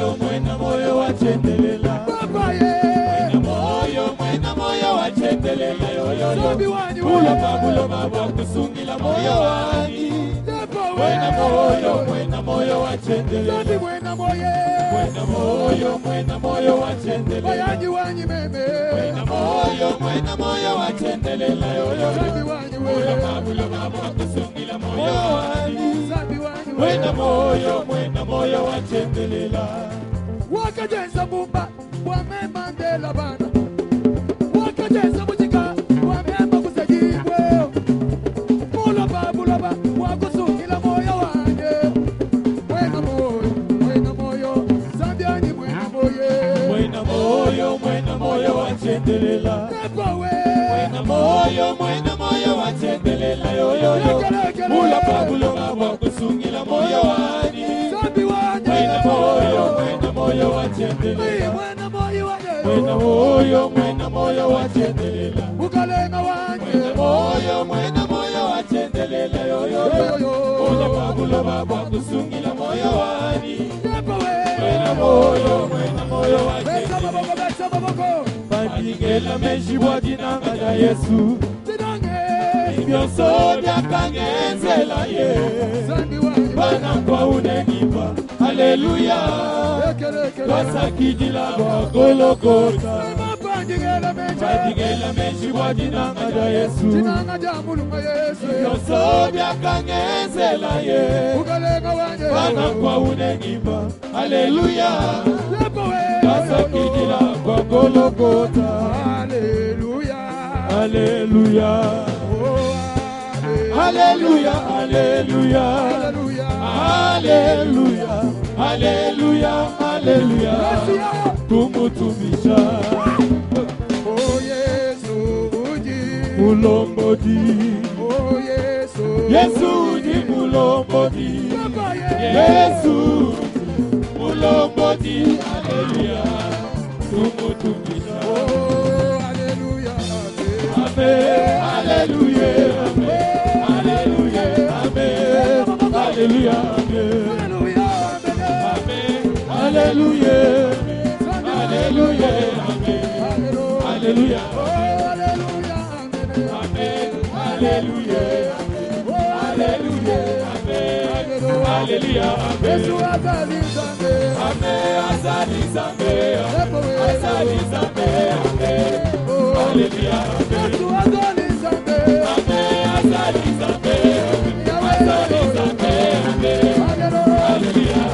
mwena moyo wachendelela. Baba ye. Mwena moyo wachendelela yoyo. Ulo baba kusungila moyo wani. Mwena moyo wachendelela. Mwena moyo wachendelela. Bayaji wanyi meme. Mwena moyo wachendelela yoyo. Ulo baba kusungila moyo wani. Mwena moyo wachendelela. Wakajenza bumba wamemandela bana. Wakajenza mujika wamemba kusajibwe. Bulaba wakusungila moyo wanje. Mwena moyo zambiani mwena moyo. Mwena moyo wachendelela. Mwena moyo wachendelela yoyo. Bulaba wakusungila moyo wani. Mwena moyo wachendelela. Mwena moyo wachendelela. Ukalenga wanje. Mwena moyo wachendelela yoyo. Bulaba wakusungila moyo wani. Mwena moyo wachendelela. Pandigela meshibwa dinanga da Yesu. Ibyoso byakangenzela ye. Bana kwa unenimba. Haleluya. Basakijila kwa Golgotha. Pandigela meshibwa dinanga da Yesu. Ibyoso byakangenzela ye. Bana kwa unenimba. Haleluya. Basakijila kwa Golgotha. Haleluya. Haleluya. Haleluya. Haleluya. Haleluya. Haleluya. Haleluya. Kumutumisha. Oh Yesu uji. Mulombodi. Oh Yesu. Yesu uji mulombodi. Yesu mulombodi. Haleluya. Kumutumisha. Oh haleluya. Amen. Haleluya. Amen. Haleluya. Amen. Haleluya. Amen. Hallelujah, hallelujah, amen. Hallelujah, amen. Hallelujah, hallelujah, amen. Hallelujah, amen. Amen. Azali zambe, azali zambe, amen. Hallelujah, amen. Amen. Azali zambe, azali zambe, amen. Hallelujah,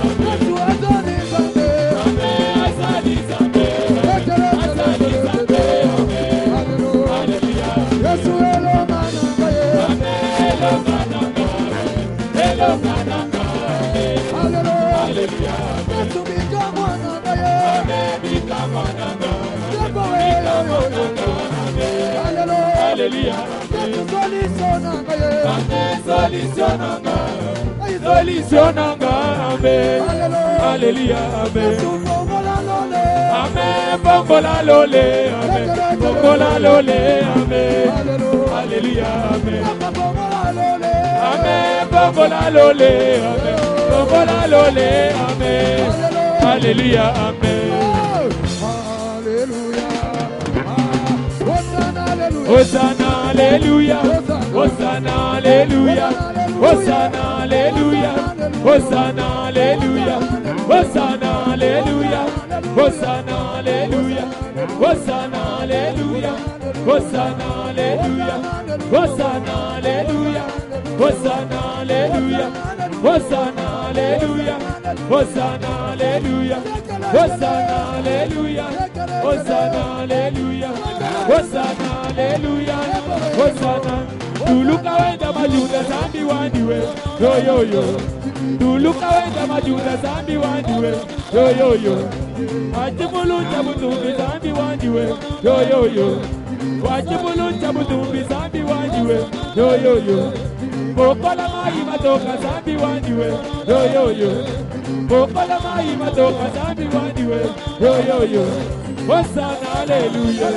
Solutionanga, amen. Hallelujah, amen. Amen. Bongola lole, amen. Bongola lole, amen. Hallelujah, amen. Amen. Bongola lole, amen. Bongola lole, amen. Hallelujah, amen. Hosanna, hallelujah. Hosanna, hallelujah. Hosanna, hallelujah. Hosanna, hallelujah. Hosanna, hallelujah. Hosanna, hallelujah. Hosanna, hallelujah. Hosanna, hallelujah. Hosanna, hallelujah. Hosanna, hallelujah. Hosanna, hallelujah. Hosanna, hallelujah. Hosanna, hallelujah. Hosanna, hallelujah. Hosanna, hallelujah. Hosanna. Tuluka wenda majuda zambi wandiwe. Yo yo yo. Tuluka wenda majuda zambi wandiwe. Yo yo yo. Wajibulunja butumbi zambi wandiwe. Yo yo yo. Wajibulunja butumbi zambi wandiwe. Yo yo yo. Mokola mai matoka zambi wandiwe. Yo yo yo. Mokola mai matoka zambi wandiwe. Yo yo yo. Hosanna, hallelujah.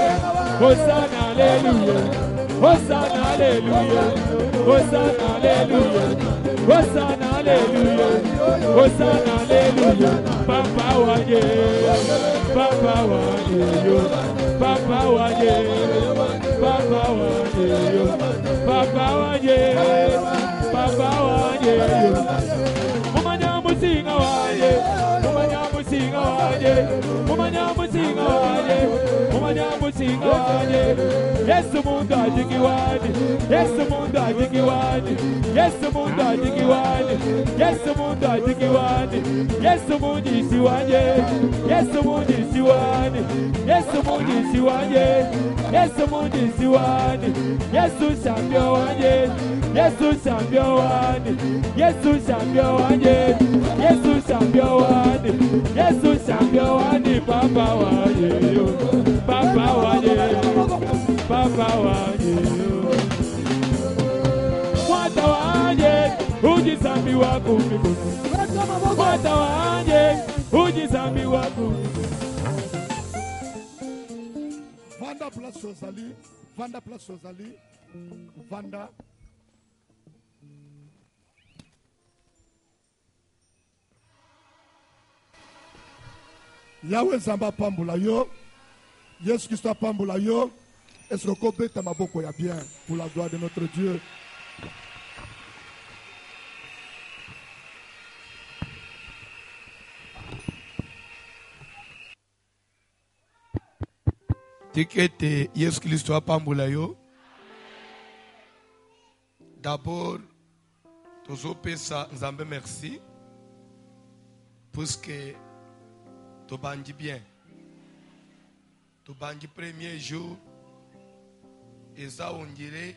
Hosanna, hallelujah. Hosanna, hallelujah. Hosanna, hallelujah. Hosanna, hallelujah. Hosanna, hallelujah. Papa wa wanye, papa wanye yo, papa wanye, papa wanye yo, papa wanye, papa wanye yo. Mumanya musinga wanye, mumanya musinga wanye, mumanya musinga wanye, mumanya musinga wanye. Yesu mundu ajikiwani, Yesu mundu ajikiwani, Yesu mundu ajikiwani, Yesu mundu ajikiwani, Yesu mundu isiwanye, Yesu mundu isiwani, Yesu mundu isiwanye, Yesu mundu isiwani, Yesu champion wanye, Yesu champion wanye, Yesu champion wanye, Yesu champion wanye, Yesu champion wanye, papa wanye yo, papa wanye, papa wanye yo. Mwata wanye, ujisambi wako mikono. Mwata wanye, ujisambi wako. Vanda place Rosalie, Vanda place Rosalie, Vanda. Yahweh Zamba pambula yo, Yesu Christ pambula yo. Est-ce que Kobeta Maboko ya bien pour la gloire de notre Dieu? Tikete Yesu Christ pambula yo. D'abord, tozopesa Nzambe merci puisque tu bandis bien. Tu bandis premier jour et ça on dirait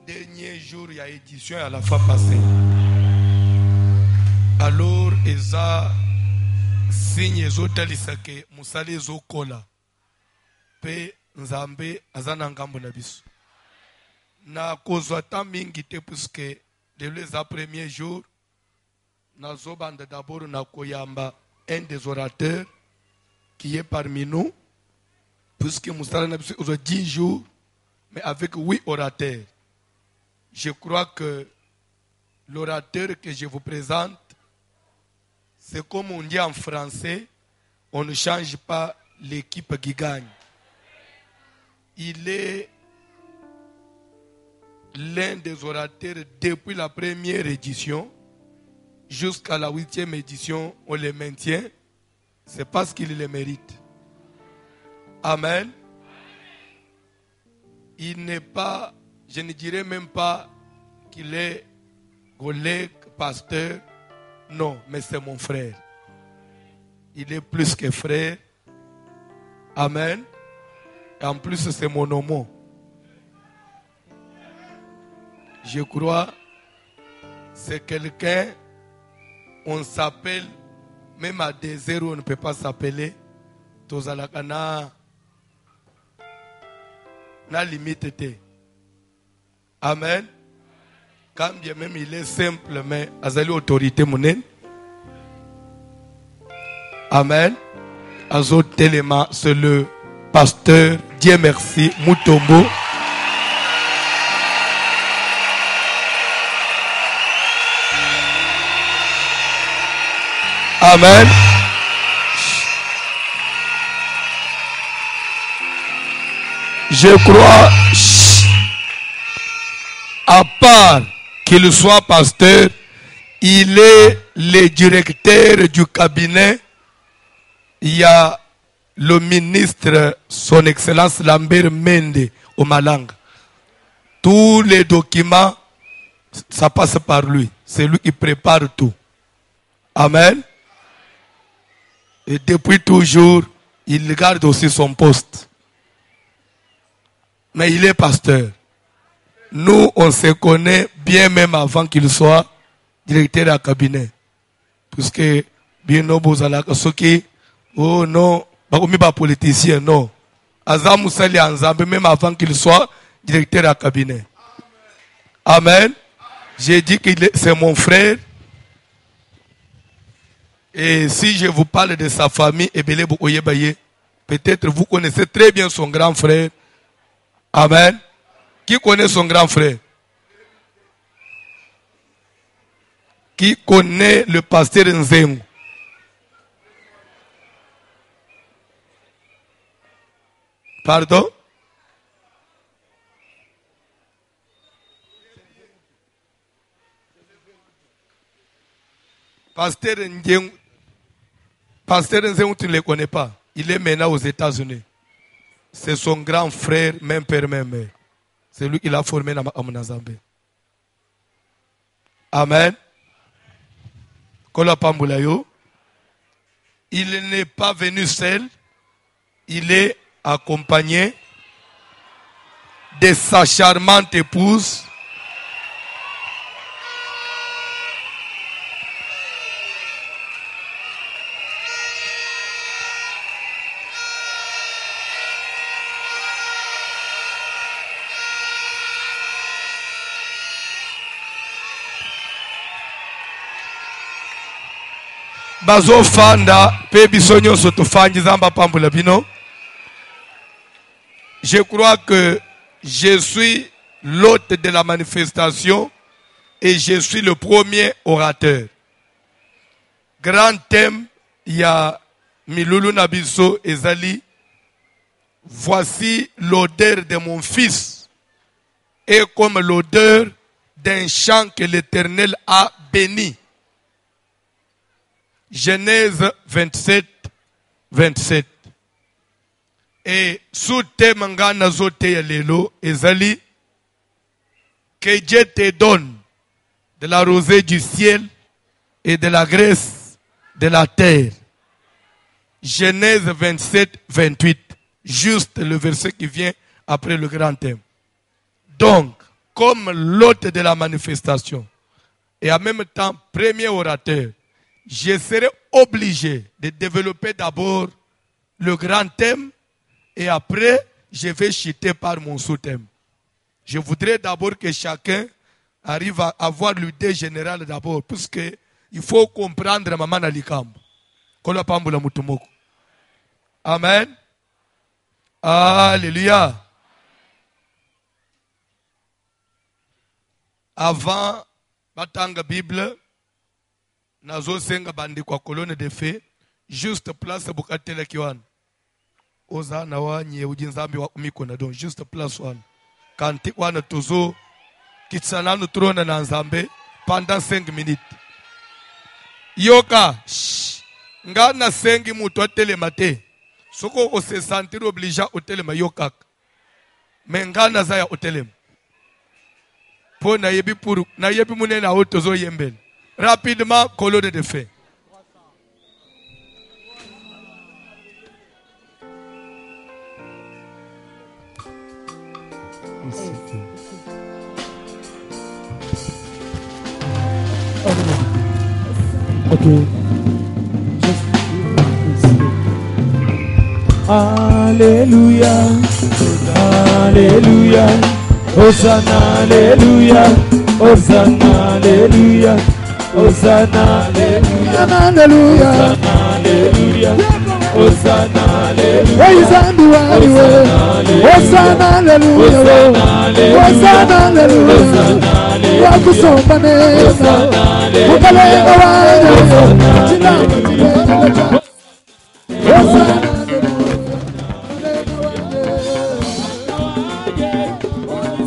dernier jour il y a édition à la fois passée. Alors et ça signe ezotalisaka ke musali ezokola pe Nzambe azana ngambo na biso. Na kozwa ta mingi te puisque de les premiers jours nazobanda d'abord na koyamba un des orateurs qui est parmi nous, puisque nous avons 10 jours, mais avec 8 orateurs. Je crois que l'orateur que je vous présente, c'est comme on dit en français, on ne change pas l'équipe qui gagne. Il est l'un des orateurs depuis la première édition jusqu'à la 8e édition, on les maintient. C'est parce qu'il le mérite. Amen. Il n'est pas, je ne dirais même pas qu'il est collègue, pasteur. Non, mais c'est mon frère. Il est plus que frère. Amen. Et en plus, c'est mon homo. Je crois, c'est quelqu'un, on s'appelle, même à des heures où on ne peut pas s'appeler, Tozalakana, na limite te. Amen. Quand bien même il est simple, mais azali autorité mounen. Amen. Azo Telema, c'est le pasteur, Dieu merci, Mutombo. Amen. Je crois, à part qu'il soit pasteur, il est le directeur du cabinet. Il y a le ministre, son Excellence Lambert Mende, au Malanga. Tous les documents, ça passe par lui. C'est lui qui prépare tout. Amen. Et depuis toujours, il garde aussi son poste. Mais il est pasteur. Nous, on se connaît bien même avant qu'il soit directeur à cabinet. Puisque, bien obozalaka soki, oh non, pas politicien, non. Azam Moussali Anzambe, même avant qu'il soit directeur à cabinet. Amen. J'ai dit que c'est mon frère. Et si je vous parle de sa famille, peut-être vous connaissez très bien son grand frère. Amen. Qui connaît son grand frère? Qui connaît le pasteur Nzengu? Pardon? Pasteur Nzéou, tu ne le connais pas. Il est maintenant aux États-Unis. C'est son grand frère, même père, même mère. C'est lui qui l'a formé dans Amunazambé. Amen. Kola Pambulayo. Il n'est pas venu seul. Il est accompagné de sa charmante épouse. Bazo fanda pe bisonyo sotofanyi zamba pambula bino. Je crois que je suis l'hôte de la manifestation et je suis le premier orateur. Grand thème, il y a Milulu Nabiso et Zali. Voici l'odeur de mon fils et comme l'odeur d'un champ que l'Éternel a béni. Genèse 27, 27. Et sous thème ngana zote ya lelo ezali que Dieu te donne de la rosée du ciel et de la graisse de la terre. Genèse 27, 28. Juste le verset qui vient après le grand thème. Donc, comme l'hôte de la manifestation et en même temps premier orateur, je serai obligé de développer d'abord le grand thème et après, je vais chuter par mon sous-thème. Je voudrais d'abord que chacun arrive à avoir l'idée générale d'abord, puisque il faut comprendre Maman Nalikambo. Kola Pambula Mutumoko. Amen. Alléluia. Avant, batanga Bible, nazo senga bandi kwa colonne de feu, juste place bukatele kiwana. Oza na wanye ujinzambi wa kumikona don, juste place one. Kanti wana tozo, kitsananu trona na nzambe, pendant 5 minutes. Yoka, nga na sengi mutu atele mate. Soko o se sentir obligé au telema yokak. Mais nga na zaya au telema. Po na yebi puru, na yebi mune na otozo yembel. Rapidement, colonne de feu. Okay. Alléluia, Alléluia, Hosanna, Alléluia, Hosanna, Alléluia, Hosanna, Alléluia, Alléluia, Alléluia, Hosanna, Alléluia, Hosanna, Alléluia, Hosanna, Alléluia, wakusomba neza, ukalenga wanya, Hosanna.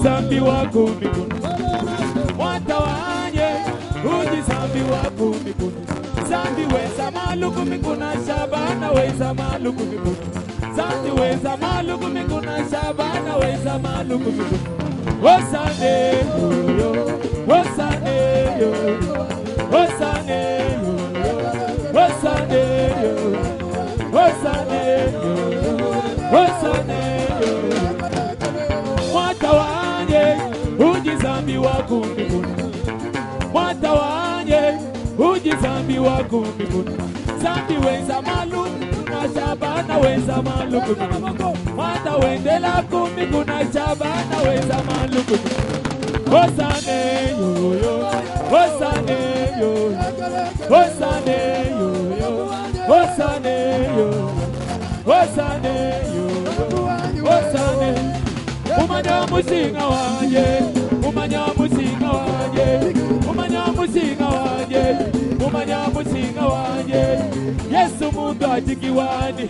Zambi wako mbinguni, watawanye uji zambi wako mbinguni. Zambi weza maluku mbinguni, Shabana weza maluku mbinguni. Zambi weza maluku mbinguni, Shabana weza maluku mbinguni. Hosane yo, Hosane yo, Hosane yo, Hosane yo, Hosane yo, Hosane yo. Watawanye uji zambi wako mbinguni, watawanye uji zambi wako mbinguni. Zambi weza maluku na Shabana weza maluku mbinguni. Watawendela mbinguni na Shabana weza maluku mbinguni. Hosane yo yo, Hosane yo, Hosane yo yo, Hosane yo, Hosane yo, Hosane. Umanya musinga wanje, umanya musinga wanje, umanya musinga wanje, umanya musinga mwenga wanje. Yesu muntu ajikiwani.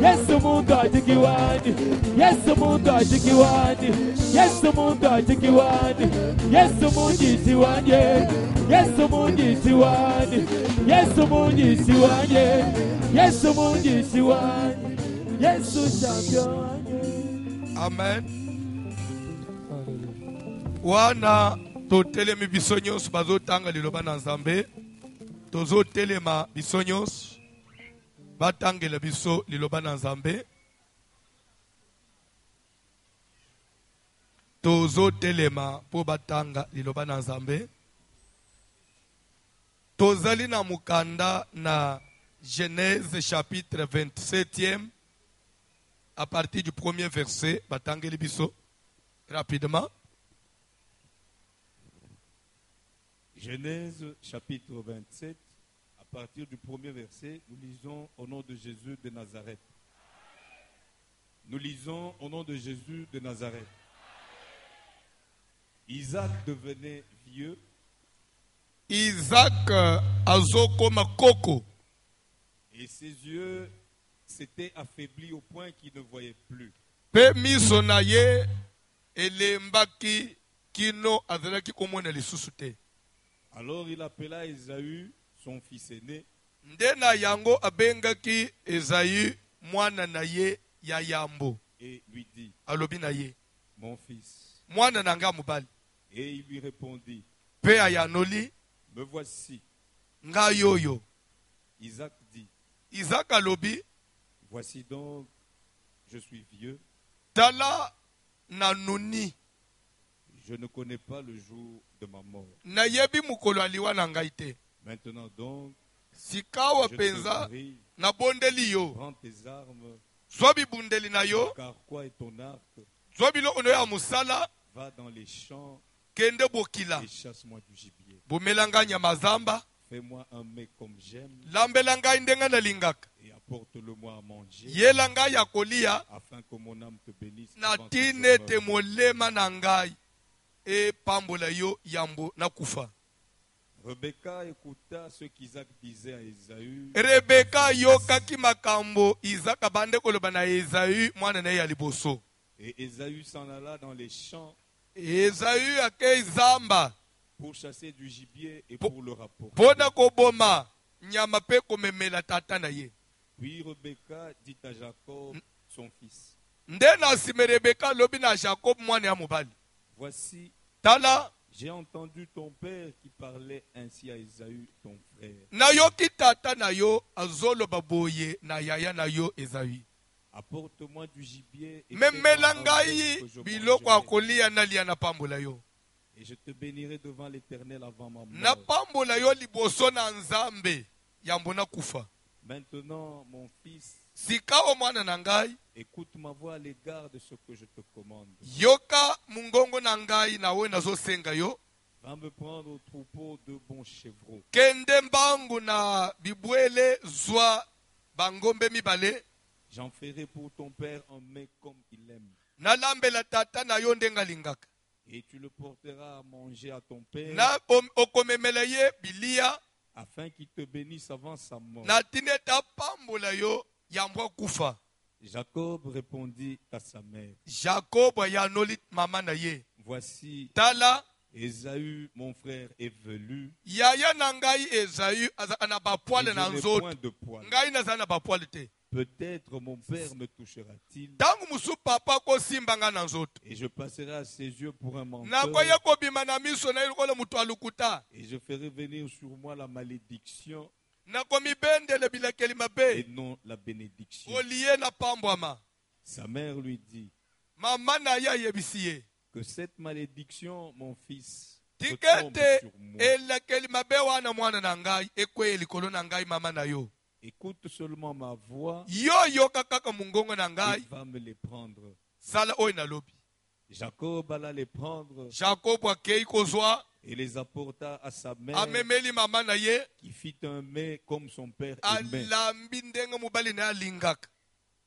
Yesu muntu ajikiwani. Yesu muntu ajikiwani. Yesu muntu ajikiwani. Yesu munjisi wanje. Yesu munjisi wanje. Yesu munjisi wanje. Yesu munjisi wanje. Yesu champion wanje. Amen. Wana totelemi biso nyonso bazotanga liloba na Nzambe. Tozotelema biso nyonso batangela biso liloba na Nzambe. Tozotelema po batanga liloba na Nzambe. Tozali na mukanda na Genèse chapitre 27e à partir du premier verset. Batangeli biso rapidement. Genèse chapitre 27, à partir du premier verset, nous lisons au nom de Jésus de Nazareth. Nous lisons au nom de Jésus de Nazareth. Isaac devenait vieux. Isaac azoko makoko. Et ses yeux s'étaient affaiblis au point qu'il ne voyait plus. Pe miso na ye elembaki kino azalaki komona lisusu te. Alors il appela Ésaü, son fils aîné. Ndena yango abengaki Esaü mwana na ye ya yambo. Et lui dit, alobi na ye, mon fils. Mwana nanga mobali. Et il lui répondit, Pe ayanoli, me voici. nga yoyo. Isaac dit, Isaac alobi, voici donc, je suis vieux. tala nanuni. Je ne connais pas le jour de ma mort. Na yebi mukolo aliwa na ngai te. Maintenant donc, Sikawa je penza te prie, na bondeli yo. prends tes armes, Zwabi bundeli na yo. car quoi est ton arc? Zwabi lo ono ya musala. Va dans les champs Kende bokila. et chasse-moi du gibier. Bomelanga nyama zamba. Fais-moi un mets comme j'aime Lambelanga indenga na lingaka. et apporte-le-moi à manger, Yelanga ya kolia. afin que mon âme te bénisse. Na avant que tine je te meure. molema na ngai. E pambola yo yambo na kufa. Rebecca écouta ce qu'Isaac disait à Ésaü. Rebeka yokaki makambo Isaka bande koloba na Esaü mwana na ye ya liboso. Et Ésaü s'en alla dans les champs Esaü ake zamba pour chasser du gibier et pour le rapporter. pona koboma nyama pe komemela tata na ye. Puis Rebecca dit à Jacob, son fils, Nde na nsima Rebeka lobi na Jacob mwana ya mobali. voici, Tala j'ai entendu ton père qui parlait ainsi à Ésaü, ton frère. na yoki tata na yo azoloba boye na yaya na yo Esaü. Apporte-moi du gibier et Memela fais-moi un mets ngai que je biloko mangerai. akolia na lia na pambola yo. Et je te bénirai devant l'Éternel avant ma Na mort. pambola yo liboso na Nzambe yambo na kufa. Maintenant, mon fils, Sikawa mwana na ngai. écoute ma voix à l'égard de ce que je te commande. Yoka mungongo na ngai na we nazosenga yo. Va me prendre au troupeau de bons chevreaux. Kende mbangu na bibwele zwa bangombe mibale. J'en ferai pour ton père un mets comme il aime. Nalambela tata na yo ndenga lingaka. Et tu le porteras à manger à ton père, Na okomemela ye bilia. afin qu'il te bénisse avant sa mort. Na tineta pambola yo yambwa kufa. Jacob répondit à sa mère, Jacob yanoli mama na ye. voici, Tala Ésaü, mon frère, est velu. yaya na ngai Esaü azaka na Et bapwale je na n'ai nzoto. point de poil. Ngai naza na bapwale te. Peut-être mon père me touchera-t-il, Tangu musu papa kosimba nga na nzoto. et je passerai à ses yeux pour un menteur, Nakoya kobima na miso na ilokola mutu alukuta. et je ferai venir sur moi la malédiction Nakomibendele bilakeli et mabe. non la bénédiction. Olie na pambwama. Sa mère lui dit, Mama na ya yebisiye. que cette malédiction, mon fils, retombe Tikete sur moi. elakeli mabe wana mwana na ngai ekwe likolo na ngai mama na yo. Écoute seulement ma voix, Yo yoka kaka mungongo na il ngai. va me les prendre. Sala oyo na lobi. Jacob alla les prendre Jacob akei kozwa. et les apporta à sa mère, Amemeli mama na ye. qui fit un mets comme son père aimait. Alambi ndenge mobali na alingaka.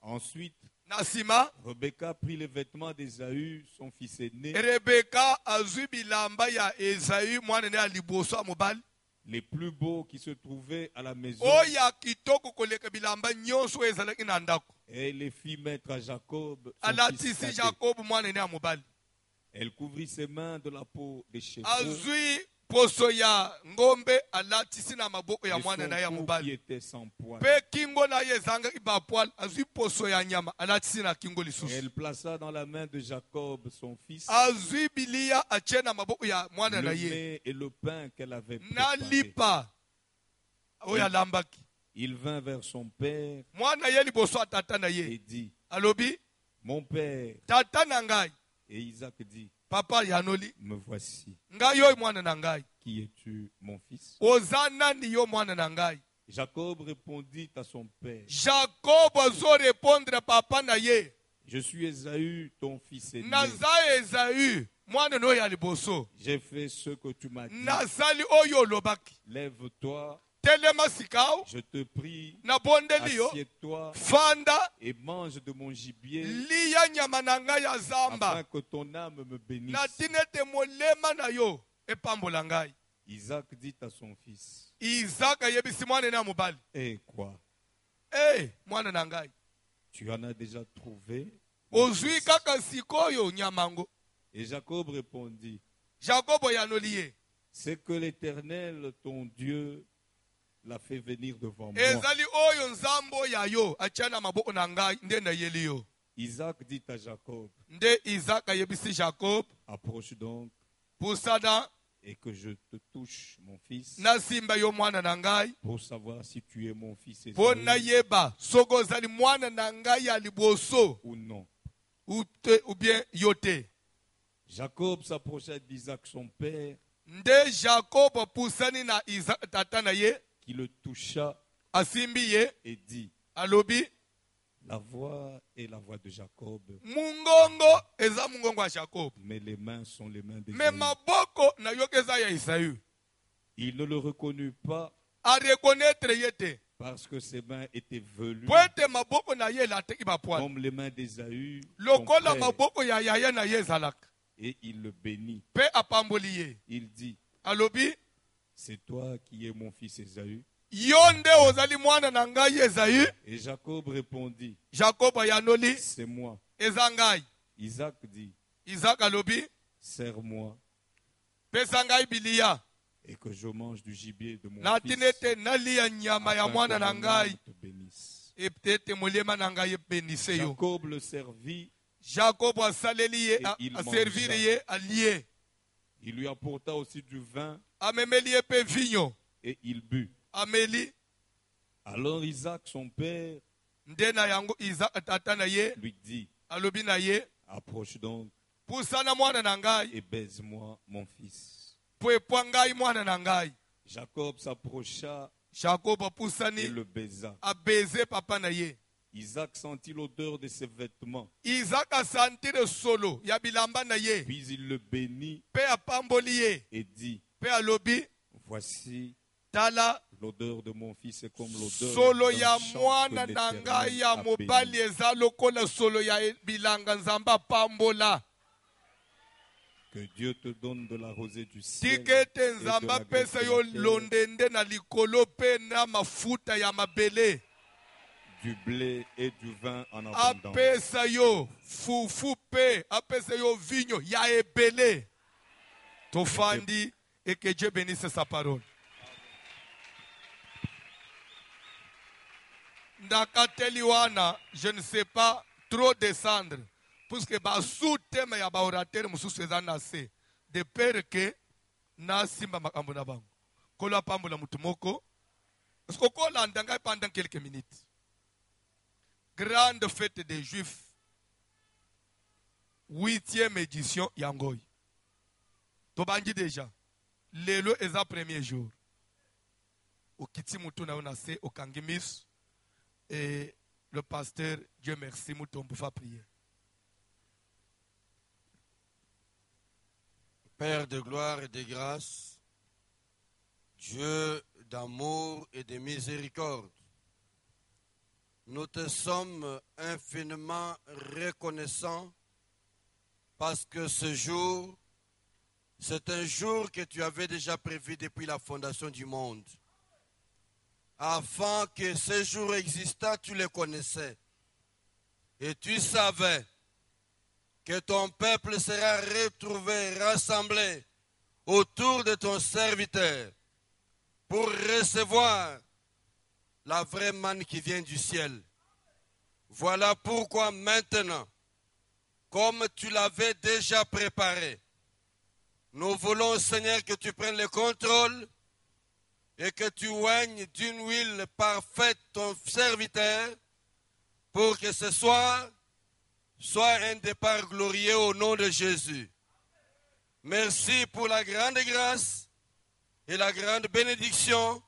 Ensuite, Na sima. Rebecca prit les vêtements d'Ésaü, son fils aîné, Rebeka azwi bilamba ya Esaü mwana na ya liboso ya mobali. les plus beaux qui se trouvaient à la maison. oya kitoko koleka bilamba nyonso ezalaki na ndako. Et les filles mettre à Jacob son fils Alatisi cadet. Jacob mwana ne ya mobali. Elle couvrit ses mains de la peau des chevaux. Azwi poso ya ngombe alatisi na maboko ya Et mwana na ya son cou qui mobali. était sans poil. Pe kingo na ye ezangaki bapoil, azwi poso ya nyama alatisi na kingo lisusu. Elle plaça dans la main de Jacob son fils Azwi bilia atie na maboko ya mwana na le ye. lait et le pain qu'elle avait Na préparé. lipa oyo alambaki. Il vint vers son père Mwana ye liboso ya tata na et ye. dit, Alobi, mon père. tata na ngai, Et Isaac dit, papa yanoli, me voici. ngai yo mwana na ngai. Qui es-tu, mon fils? Oza nani yo mwana na ngai? Jacob répondit à son père, Jacob azo répondre papa na ye. je suis Ésaü, ton fils aîné. Naza Esaü, mwana no ya liboso. J'ai fait ce que tu m'as dit. Nazali oyo lobaki. Lève-toi, Telema sikao, je te prie, na bondeli yo, assieds-toi fanda, et mange de mon gibier, liya nyama na ngai ya zamba. afin que ton âme me bénisse. Na tinete molema na yo, epambola ngai. Isaac dit à son fils, Isaac ayebisi mwana na mobali. eh quoi? Mwana na ngai. Tu en as déjà trouvé? Ozwi kaka sikoyo nyamango. Et Jacob répondit, Jacob yanoli ye. c'est que l'Éternel, ton Dieu, l'a fait venir devant moi. Ezali oyo nzambo ya yo, achana maboko na ngai, nde na yeli yo. Isaac dit à Jacob, Nde Isaac ayebisi Jacob, approche donc pusana et que je te touche, mon fils, na simba yo mwana na ngai, pour savoir si tu es mon fils po Ésaü na yeba, soko ozali mwana na ngai ya liboso, ou non. ou bien yote. Jacob s'approcha d'Isaac son père, Nde Jacob pusani na Isaac tata na ye, qui le toucha asimbi ye, et dit, alobi, la voix est la voix de Jacob, mungongo eza mungongo ya Jacob. mais les mains sont les mains Me d'Ésaü. maboko na yo eza ya Isaü. Il ne le reconnut pas A reconnaître yete. parce que ses mains étaient velues Poete maboko na ye la teki ba poil. comme les mains d'Ésaü, son Lokola frère, maboko ya yaya na ye zalak. et il le bénit. Pe apamboli ye. Il dit, Alobi, c'est toi qui es mon fils Ésaü. yonde ozali mwana na ngai Esaü. Et Jacob répondit, Jacob yanoli c'est moi. eza ngai. Isaac dit, Isaac alobi, serre-moi pesa ngai bilia. et que je mange du gibier de mon Na fils, tinete nalia nyama ya afin mwana que na mon ngai. âme te bénisse. E peut-être molema na ngai ebenise yo. Jacob le servit, Jacob asaleli ye, Et il aservir mangea. ye, alie. il lui apporta aussi du vin Amemeli ye pe vigno. et il but. Ameli. Alors Isaac, son père, Nde na yango Isaac tata na ye. lui dit, Alobi na ye. approche donc Pusana mwana na ngai. et baise-moi mon fils. Po epwa ngai mwana na ngai. Jacob s'approcha Jacob et apusani. le baisa. Abeze papa na ye. Isaac sentit l'odeur de ses vêtements, Isaac asantire solo ya bilamba na ye. puis il le bénit Pe apamboli ye. et dit, Pe alobi. voici Tala. l'odeur de mon fils est comme l'odeur Solo d'un ya champ mwana que na l'Éternel ngai ya a mobali béni. eza lokola solo ya bilanga nzambe apambola. Que Dieu te donne de la rosée du ciel Tika ete et de nzambe la graisse apesa de yo la terre, londende na likolo pe na mafuta ya mabele. du blé et du vin en abondance. Apesa yo fufu pe apesa yo vinyo ya ebele. Tofandi et que Dieu bénisse sa parole. Ndakateli wana, je ne sais pas trop descendre. Puisque basu tema ya baorateur mususu eza na se. De peur que na simba makambo na bango. Kola pambo la mutu moko. Parce que kola ndanga pendant quelques minutes. Grande fête des Juifs. 8e édition Yangoy. Tobangi déjà. Lelo eza premier jour. Au kiti mutu na onase au kangimis. Et le pasteur, Dieu merci, mouton pour prier. Père de gloire et de grâce, Dieu d'amour et de miséricorde, nous te sommes infiniment reconnaissants parce que ce jour, C'est un jour que tu avais déjà prévu depuis la fondation du monde. Afin que ce jour existât, tu le connaissais. Et tu savais que ton peuple sera retrouvé, rassemblé autour de ton serviteur pour recevoir la vraie manne qui vient du ciel. Voilà pourquoi maintenant, comme tu l'avais déjà préparé, nous voulons, Seigneur, que tu prennes le contrôle et que tu oignes d'une huile parfaite ton serviteur pour que ce soir soit un départ glorieux au nom de Jésus. Merci pour la grande grâce et la grande bénédiction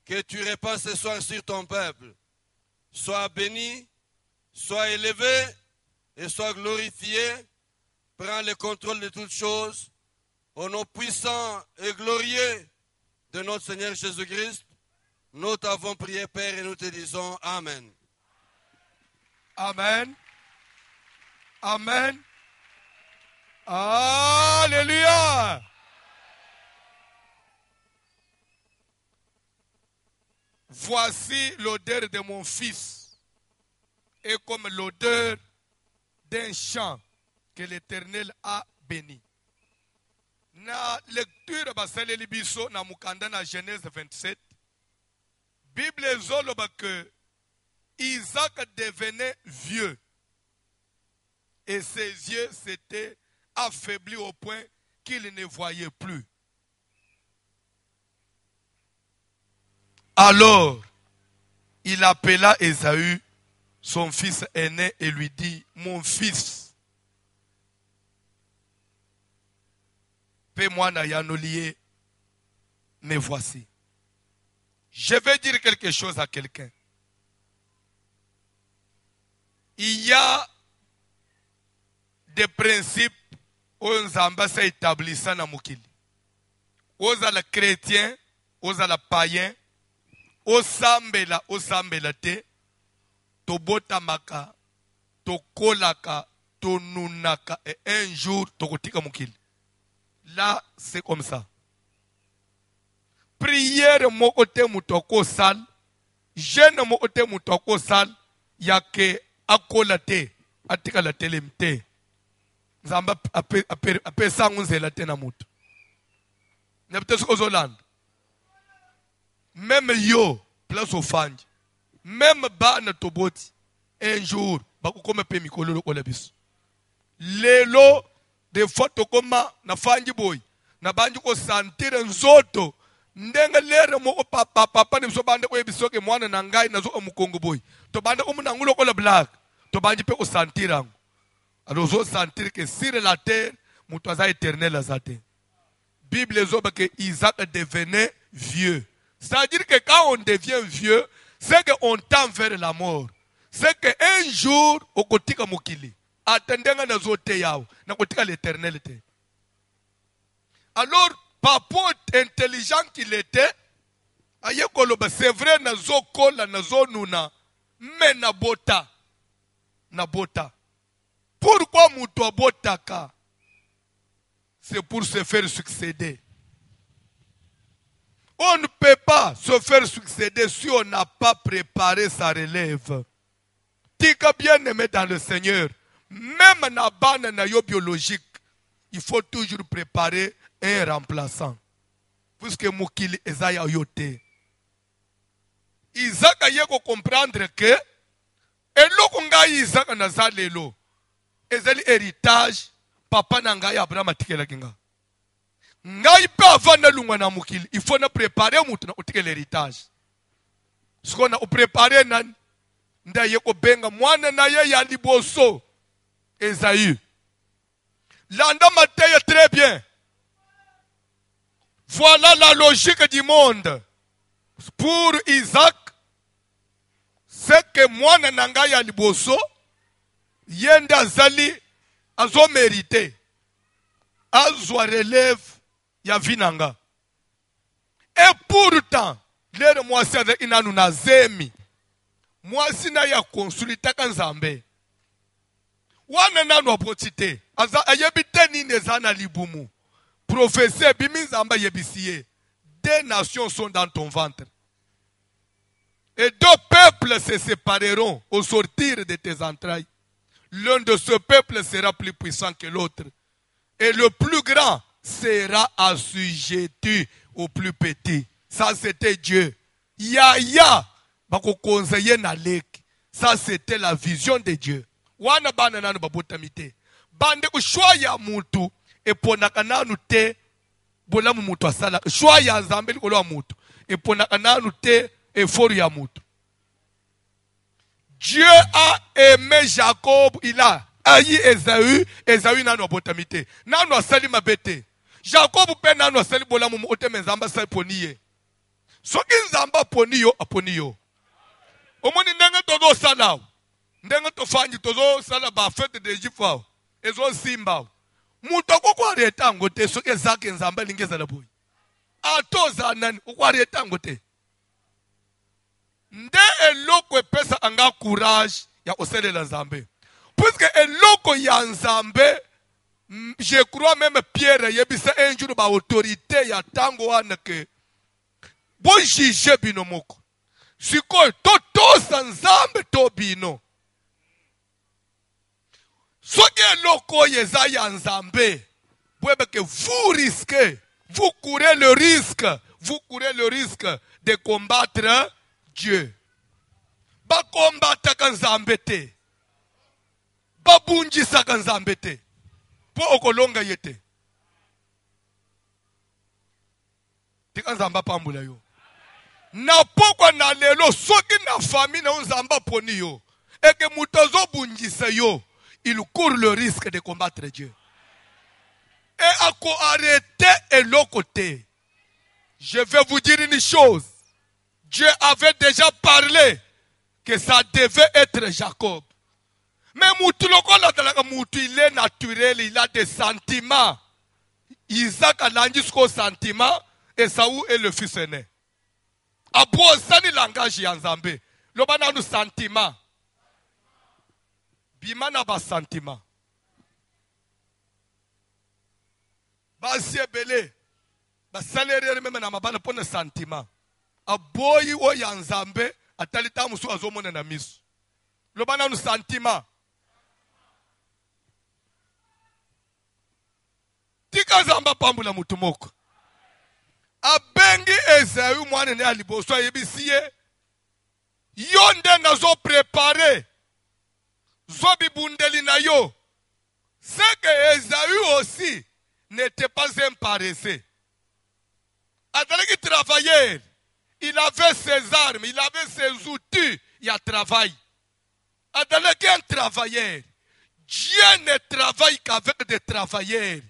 que tu répands ce soir sur ton peuple. Sois béni, sois élevé et sois glorifié. Prends le contrôle de toutes choses. Au nom puissant et glorieux de notre Seigneur Jésus-Christ, nous t'avons prié, Père, et nous te disons Amen. Amen. Amen. Alléluia. Voici l'odeur de mon fils, et comme l'odeur d'un champ que l'Éternel a béni. Na lecture basaleli biso na mukanda na Genèse 27, Bible ezoloba que Isaac devenait vieux et ses yeux s'étaient affaiblis au point qu'il ne voyait plus. Alors, il appela Ésaü, son fils aîné, et lui dit, mon fils, paie-moi na yanolié, me voici. Je vais dire quelque chose à quelqu'un. Il y a des principes où Nzamba s'est établi ça na mukili. Aux la chrétien, aux la païen, aux sambela te, to botamaka, to kolaka, to nunaka, et un jour to kotika mukili. Là, c'est comme ça. Prière mo kote mutoko sal, jeune mo kote mutoko sal, yake akola te, atika la telemte. Nzamba ape sangunze la te na mutu. Nyapte suko zolanda. Même yo, place au fanj. Même ba na toboti. Un jour, bakukome pe mikolo kola biso. Lelo, des fois tokoma na fanji boy. Na banji ko santire nzoto. Ndenga lere mo papa ni msobande ko ebisoke mwana na ngai na zo omukongo boy. To bande ko munangulo kola black. To banji pe ko santira. Alors, vous sentir que sur la terre, Moutaza éternel a zaté. Bible est que Isaac devenait vieux. C'est-à-dire que quand on devient vieux, c'est qu'on tend vers la mort. C'est qu'un jour, au côté de Mokili, attendant na zote yao, na côté de l'éternalité. Alors, papa intelligent qu'il était, c'est vrai, na zo kola, na zo nuna, mais na bota. Na bota. Pourquoi Moutobo Taka? C'est pour se faire succéder. On ne peut pas se faire succéder si on n'a pas préparé sa relève. Tika bien aimé dans le Seigneur, même na bana na yo biologique, il faut toujours préparer un remplaçant. Puisque Moukili Ezaya Yote. Isaac a yeko comprendre que, et l'okonga Isaac nazalelo. Ezali héritage papa na ngai Abraham atikela kinga ngai pe avana lungwa na mukili il faut na préparer mutu na utikela héritage siko na préparer na ndaye ko benga mwana na ye ya liboso Esaü landa Matthieu très bien. Voilà la logique du monde. Pour Isaac, c'est que mwana na ngai ya liboso yenda zali azo mérité azwa relève ya vinanga. Et pourtant lere mwasi aza inanu na zemi mwasi na ya konsulita kanzambe wana nanu apotite aza ayebite nini eza na libumu Prophétie biminzamba yebisiye. 2 nations sont dans ton ventre. Et 2 peuples se sépareront au sortir de tes entrailles. L'un de ce peuple sera plus puissant que l'autre. Et le plus grand sera assujetti au plus petit. Ça, c'était Dieu. Yaya, bako conseiller na leki. Ça, c'était la vision de Dieu. Wana bana nanu babotamite. Bande kushwa ya mutu. E ponaka nanu te. Bolamu mutu asala. Shwa ya nzambe likolo wa mutu. E ponaka nanu te. E foru ya mutu. Dieu a aimé Jacob. Il a haï Esaü. Esaü nanu abotamite. Nanu asali mabete. Jacob pe nanu asali bolamu ote menzamba sa poniye. Soki nzamba poniyo aponiyo. Omoni ndenge tozo sala. Ndenge tofanyi tozo sala ba fête de Jifa. Ezo simba. Muto ko areta ngote soki ezake nzamba lingeza la boy. Atoza nani ko areta ngote. Nde eloko epesa anga courage ya oselela nzambe. Puisque eloko ya nzambe, je crois même Pierre yebisa un jour ba autorité ya tango wana ke bo jije bino moko. Siko totosa nzambe to bino. Soki eloko yeza ya nzambe, bwebe que vous courez le risque de combattre Dieu. Ba combattre ka nzambe te. Ba bunjisa ka nzambe te. Po okolonga yete. Tika nzamba pambula yo. Na pokwa na lelo soki na famille na nzamba poni yo. Et que mutozo bunjisa yo. Il court le risque de combattre Dieu. Et à quoi arrêter et l'autre côté. Je vais vous dire une chose. Dieu avait déjà parlé que ça devait être Jacob. Mais il est naturel, il a des sentiments. Isaac a l'angisco sentiment et Saoul est le fils aîné. Abo sani langage yanzambe. Lobana nous sentiment. Bimana ba sentiment. Basi ebele. Ba salaire même na mabana pona sentiment. Aboyi o yanzambe atalita musu azomona na misu. Lobana nous sentiment. Tika zamba pambula mutumoko. Abengi Esaü mwana ne aliboso yebisiye. Yonde nazo préparer. Zobi bundeli na yo. C'est que Esaü aussi n'était pas un paresseux. Adalé qui travaillait, il avait ses armes, il avait ses outils, il y a travail. Adalé qui est un travailleur. Dieu ne travaille qu'avec des travailleurs.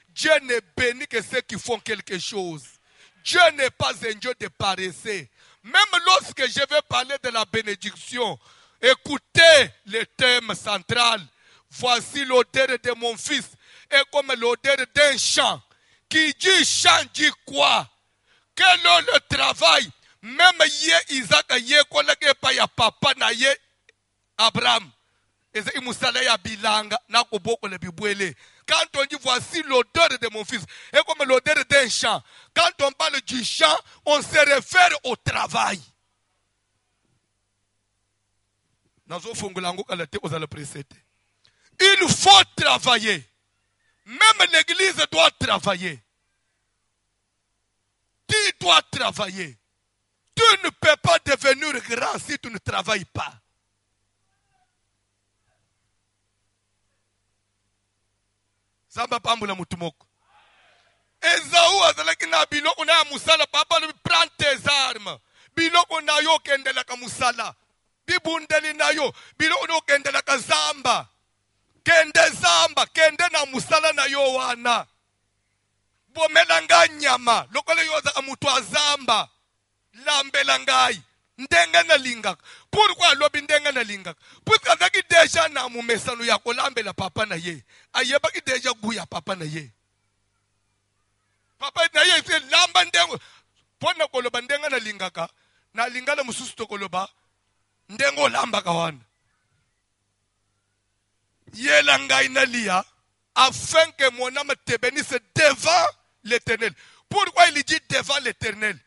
Dieu ne bénit que ceux qui font quelque chose. Dieu n'est pas un Dieu de paresseux. Même lorsque je vais parler de la bénédiction, écoutez le thème central. Voici l'odeur de mon fils. Et comme l'odeur d'un champ. Qui dit champ dit quoi? Quel est le travail? Même Isaac, collègue pa ya papa na ye Abraham. Et c'est Moussala bilanga na koboko le bibwele. Quand on dit voici l'odeur de mon fils, et comme l'odeur d'un champ, quand on parle du champ, on se réfère au travail. Il faut travailler. Même l'église doit travailler. Tu dois travailler. Tu ne peux pas devenir grand si tu ne travailles pas. Samba pambula mutumoko. Esaü azalaki na biloko na musala papa lui prend tes armes. Biloko na yo kendela ka musala. Bibundeli na yo biloko no kendela ka zamba. Kende zamba kende na musala na yo wana. Bomela nga nyama lokole yo za mutu azamba. Lambela ngai. Ndenga na lingaka. Pourquoi lobi ndenga na lingaka? Puisque zaki déjà na mumesano ya kolambela papa na ye. Ayeba ki déjà guya papa na ye. Papa na ye se lamba ndengo. Pona koloba ndenga na lingaka. Na lingala mususu to koloba. Ndengo lamba kawana. Yela ngai na lia. Afin que mon âme te bénisse devant l'Éternel. Pourquoi il dit devant l'Éternel?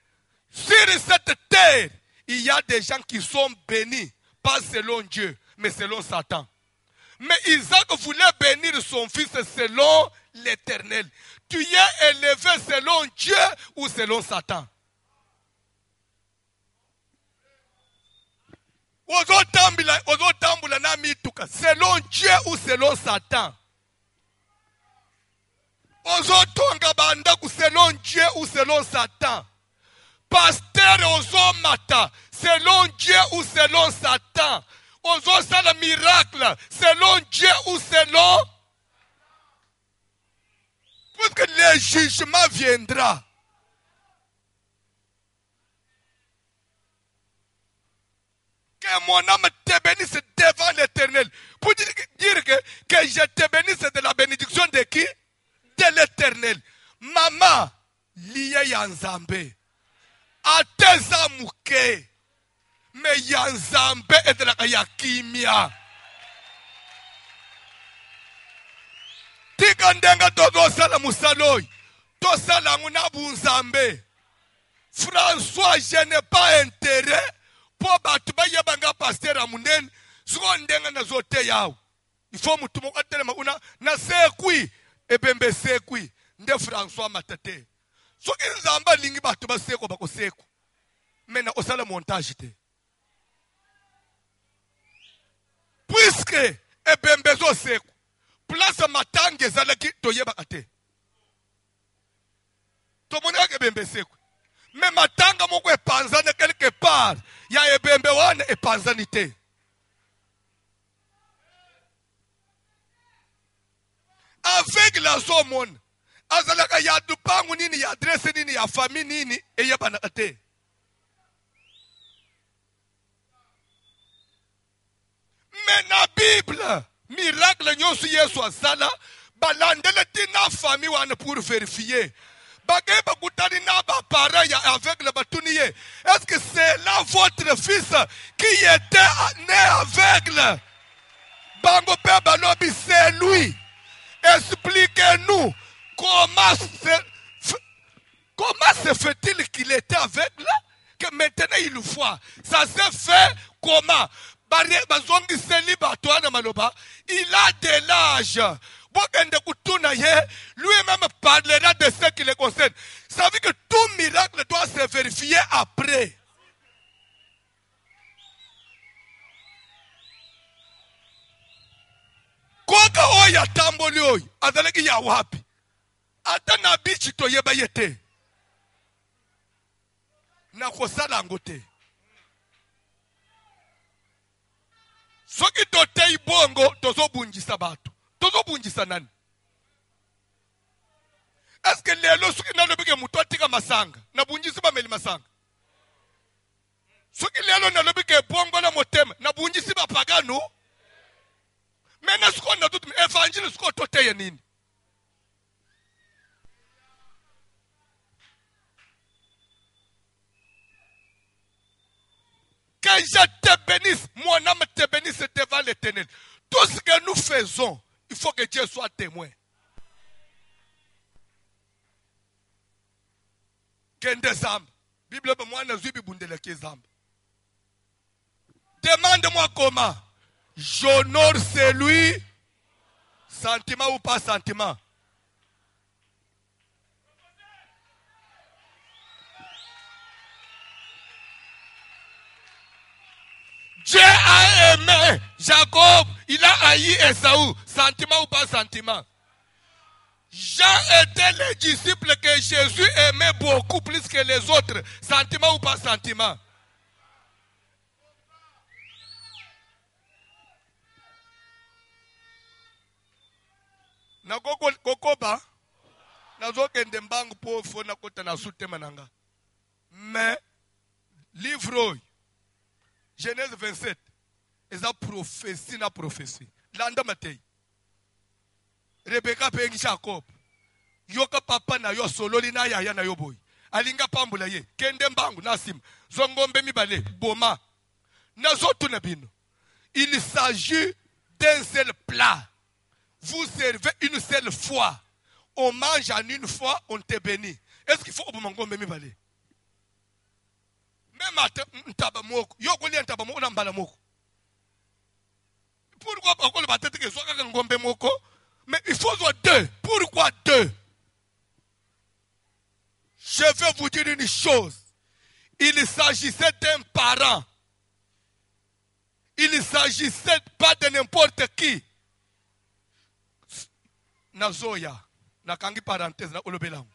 Sur cette terre, il y a des gens qui sont bénis, pas selon Dieu, mais selon Satan. Mais Isaac voulait bénir son fils selon l'Éternel. Tu es élevé selon Dieu ou selon Satan? Selon Dieu ou selon Satan? Selon Dieu ou selon Satan? Pasteur Ozomata, selon Dieu ou selon Satan? Ça le miracle, selon Dieu ou selon? Puisque le jugement viendra. Que mon âme te bénisse devant l'Éternel. Pour dire que je te bénisse de la bénédiction de qui? De l'Éternel. Maman, lié Yanzambe. Ateza mouke. Mais Yanzambe est de la yakimia. Tikandenga todo sala musaloi. To sala nguna bunzambe. François, je n'ai pas intérêt pour battre banga pasteur amunen. Sukondenga na zote yao. Il faut mutumo katelema una na sekui ebembe sekui nde François matate. Soki nzamba lingi battu baseko bako seku. Mena osala montage te. Puisque ebembe zo seku. Place matange zalaki toyeba kate. To monaka ebembe seku. Mais matanga moko epanzane quelque part. Ya ebembe wana epanzanite. Avec la zomone. Azalaka ya dupangu nini ya adresse nini ya famille nini eyeba nakate. Mais na Bible, miracle nyosu Yesu asala, balandele tina famille wana pour vérifier. Bagay bakutani na ba parents ya aveugle batuniye. Est-ce que c'est là votre fils qui était né aveugle? Bango pe balobi c'est lui. Expliquez-nous comment se fait-il qu'il était aveugle que maintenant il le voit. Ça s'est fait comment? Il a de l'âge. Lui-même parlera de ce qui le concerne. Ça veut dire que tout miracle doit se vérifier après. Koka oya tamboli oy azaleki ya wapi? Ata na bichi toyeba yete. Na kosala ngote. Soki totei bongo tozo bunjisa batu. Tozo bunjisa nani? Est-ce que lelo soki nalobike mutu atika masanga na bunjisi bameli masanga? Soki lelo nalobike bongo na motema na bunjisi bapagano? Maintenant, ce qu'on a tout, évangile, ce qu'on a tout, que je te bénisse, mon âme te bénisse devant l'Éternel. Tout ce que nous faisons, il faut que Dieu soit témoin. Kende zambe. Bible moi na zubi bundele ke zambe. Demande-moi comment. J'honore celui, sentiment ou pas sentiment. Dieu a aimé Jacob, il a haï Esaü, sentiment ou pas sentiment. Jean était le disciple que Jésus aimait beaucoup plus que les autres, sentiment ou pas sentiment. Na kokoba na zokende mbangu po fona kota na sutema nanga. Mais livre Genèse 27 eza prophétie na prophétie. Landa matei. Rebecca pengi Jacob. Yoka papa na yo sololi na yaya na yo boy. Alinga pambula ye. Kende mbangu na sim. Zongombe mibale boma. Na zotu na bino. Il s'agit d'un seul plat. Vous servez une seule fois. on mange en une fois, on te bénit. Est-ce qu'il faut au moment où on balé? Même à Tabamoko, Yokoli and Tabamo, on balamoko. Pourquoi on va peut-être que soit un gombe moko? Mais il faut soit deux. Pourquoi deux? Je vais vous dire une chose. Il s'agissait d'un parent. Il ne s'agissait pas de n'importe qui. Nazoya, nakangi parenthèse na olobelango.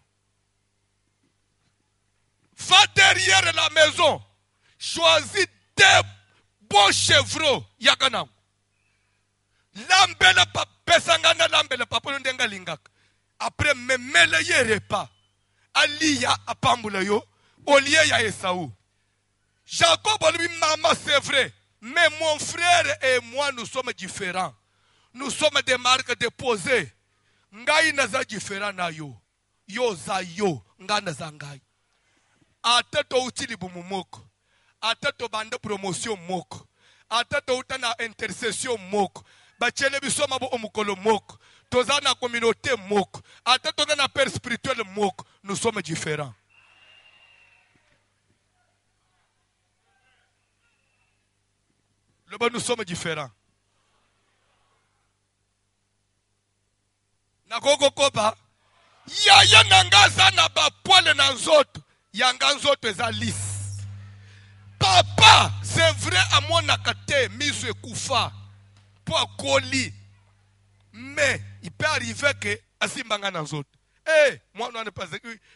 Va derrière la maison. Choisis deux bons chevreaux. Yakanam. Lambela pesangana lambela papa ndenga lingak. Après me mele ye repas. Aliya apambula yo. Olie ya Esaou. Jacob lui maman c'est vrai. Mais mon frère et moi nous sommes différents. Nous sommes des marques déposées. Ngai naza différent na yo. Yo za yo. Nga naza ngai. Atato utili bumumoko. Atato bande promotion moko. Atato utana intercession moko. Bachele bisoma bo omukolo moko. Tozana communauté moko. Atato na père spirituel moko. Nous sommes différents. Nous sommes différents. Nagogo koba. Yaya nangaza na ba poile na nzoto. Yanga nzoto eza lisse. Papa, c'est vrai à mon akate, miso ekufa. Pour koli. Mais il peut arriver que asimbanga na nzoto. Moi on ne pas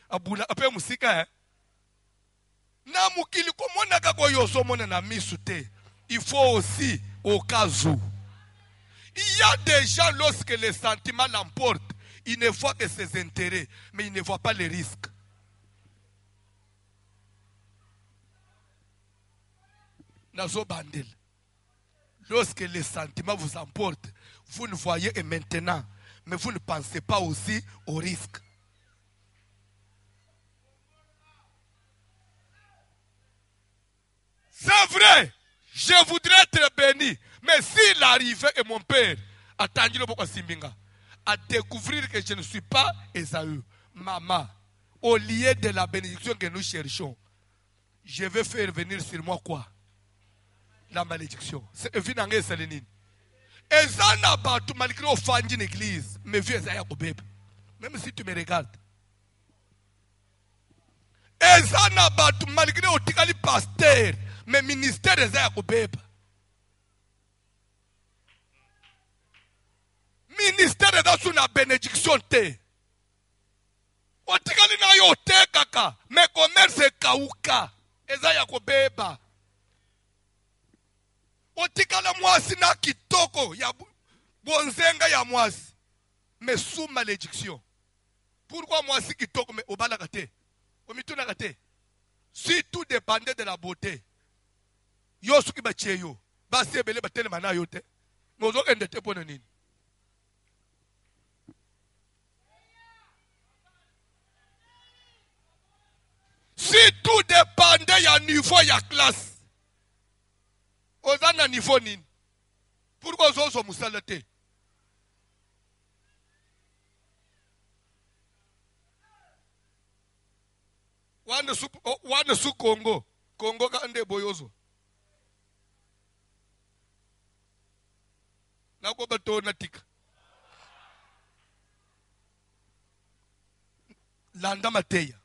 abula ape musika hein. Na mukili ko mona kako yoso mona na miso te. Il faut aussi, au cas où, il y a des gens, lorsque les sentiments l'emportent, ils ne voient que ses intérêts, mais ils ne voient pas les risques. Nazo Bandel. Lorsque les sentiments vous emportent, vous ne voyez et maintenant, mais vous ne pensez pas aussi aux risques. C'est vrai. Je voudrais être béni. Mais s'il arrivait et mon père a tendu le boko simbinga, à découvrir que je ne suis pas Esaü, maman, au lieu de la bénédiction que nous cherchons, je vais faire venir sur moi quoi? La malédiction. C'est évident que c'est l'énine. Ezana batu malgré au fan d'une église, mais vieux Esaïa Kobeb. Même si tu me regardes. Ezana batu malgré au tikali pasteur. Mais ministère des airs bébé. Ministère des la bénédiction te. Otikali na yo te kaka. Mais commerce kauka. Ezaya ko beba. Otikala mwasi na kitoko ya bonzenga ya mwasi. Mais sous malédiction. Pourquoi mwasi kitoko mais obala kate? Omituna kate. Si tout dépendait de la beauté. Yo suki bache yo basi ebele batele mana yo te mozo ende te pona nini si tout dépendait ya niveau ya classe ozana niveau nini pourquoi ozo musala te wana su Congo ka ande boyozo Landa Mateya.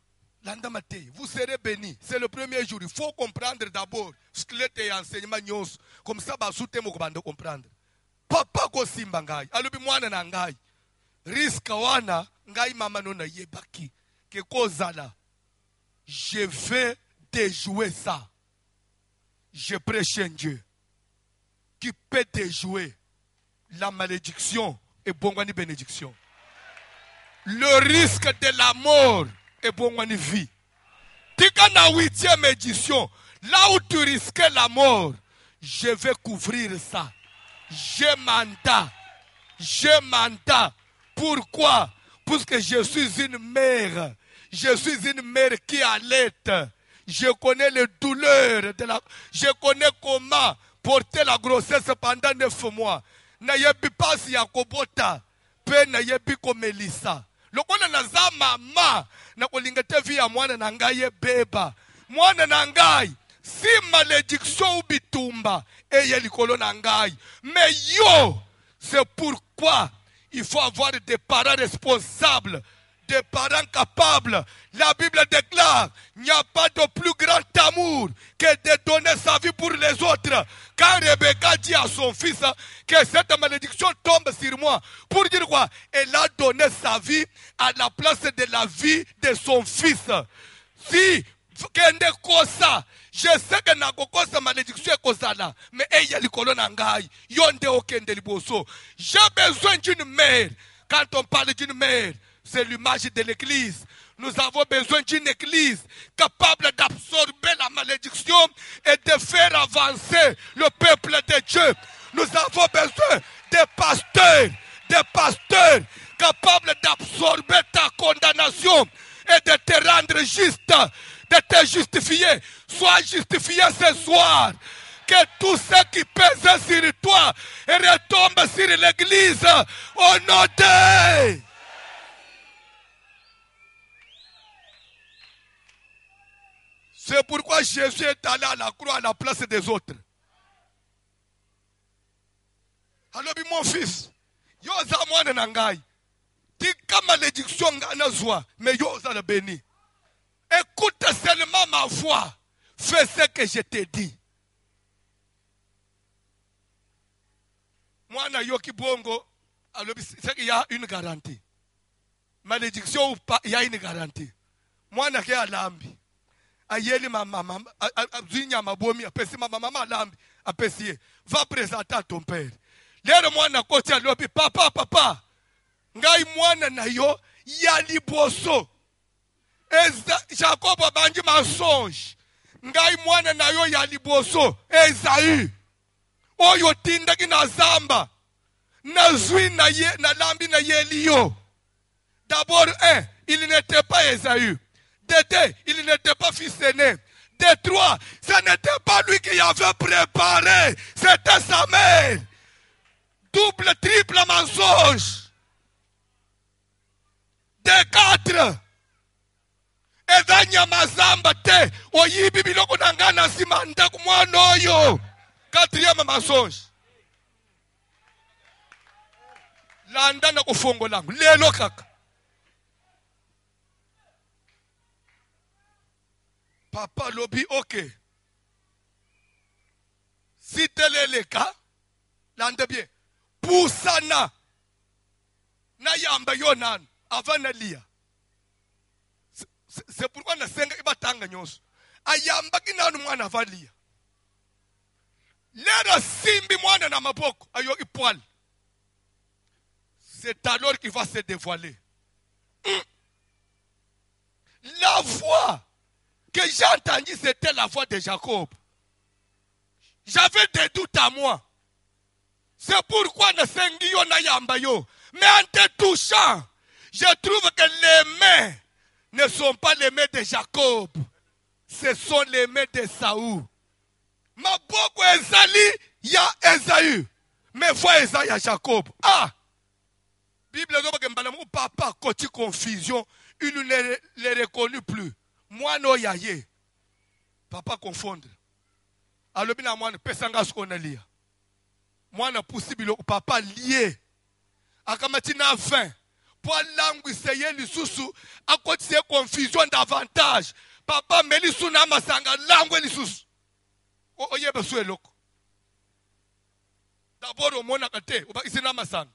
Vous serez bénis. C'est le premier jour. Il faut comprendre d'abord ce que l'était enseignement nyos. Comme ça, bah, soute mo kubande comprendre. Papa ko simba ngai. Alubi mwana na ngai. Riska wana ngai mama nona yebaki. Ke kozala. Je vais déjouer ça. Je prêche un Dieu qui peut déjouer la malédiction et bongwani bénédiction. Le risque de la mort et bongwani vie. Tika na 8e édition, là où tu risquais la mort, je vais couvrir ça. Je mandat. Pourquoi? Parce que je suis une mère. Je suis une mère qui allait. Je connais les douleurs de la. Je connais comment porter la grossesse pendant 9 mois. Na yebi pasi ya kobota. Pe na yebi ko melisa. lokola naza mama na kolinga te vi ya mwana na ngai ebeba mwana na ngai si malédiction ou bitumba eye likolo na ngai mais yo c'est pourquoi il faut avoir des parents responsables, des parents capables. La Bible déclare, il n'y a pas de plus grand amour que de donner sa vie pour les autres. Quand Rebecca dit à son fils que cette malédiction tombe sur moi, pour dire quoi? Elle a donné sa vie à la place de la vie de son fils. Si kende kosa, je sais que nakokosa malédiction kozala, mais eya likolo na ngai, yonde okende liboso. J'ai besoin d'une mère. Quand on parle d'une mère, c'est l'image de l'église. Nous avons besoin d'une église capable d'absorber la malédiction et de faire avancer le peuple de Dieu. Nous avons besoin des pasteurs capables d'absorber ta condamnation et de te rendre juste, de te justifier. Sois justifié ce soir. Que tout ce qui pèse sur toi retombe sur l'église au nom de... C'est pourquoi Jésus est allé à la croix à la place des autres. Alors, mon fils, yo za mwana na ngai. Tika malédiction ngana zwa, mais yo za le béni. Écoute seulement ma voix. Fais ce que je te dis. Mwana yo ki bongo, alors c'est qu'il y a une garantie. Malédiction ou pas, il y a une garantie. Mwana ke alambi. Ayeli mama, azinya mabomi, apesi mama alambi, apesi. Va présenter à ton père. Lero mwana koti alobi, papa. Ngai mwana na yo, ya liboso. Jacob abanji mensonge. Ngai mwana na yo ya liboso. Esaü. Oyo tindaki na zamba. Na zwi na lambi na yeliyo. D'abord, il n'était pas Esaü. De deux, il n'était pas fils aîné. De trois, ce n'était pas lui qui avait préparé. C'était sa mère. Double, triple mensonge. De quatre, Evanya mazamba te. Oyibi biloko nangana simanda kumwana oyo. Quatrième mensonge. Landa na kufongo langu. Lelo kaka. Papa lobi ok. Si tel est le cas, lande bien. Poussana. Na yamba yonan. Avant na lia. C'est pourquoi na senga ibatanga nyonso. Ayamba kinanu mwana avalia. Lera simbi mwana na maboko. Ayo ipoil. C'est alors qu'il va se dévoiler. La voix que j'ai entendue, c'était la voix de Jacob. J'avais des doutes à moi. C'est pourquoi ne sengiyo na yambayo. Mais en te touchant, je trouve que les mains ne sont pas les mains de Jacob. Ce sont les mains de Saül. Maboko ezali ya Esaü. Mais voix Esaü ya Jacob. Ah! Bible dit papa koti confusion, il ne les reconnut plus. Moi no yaye. Papa confondre. Alors bina moi pesanga skonalia. Moi na possible papa lié. Akamati na 20. Pour langue seye lisusu akoti confusion davantage. Papa melisu na masanga langue lisusu. Oyebe so eloko. D'abord au mona kate, oba isina masanga.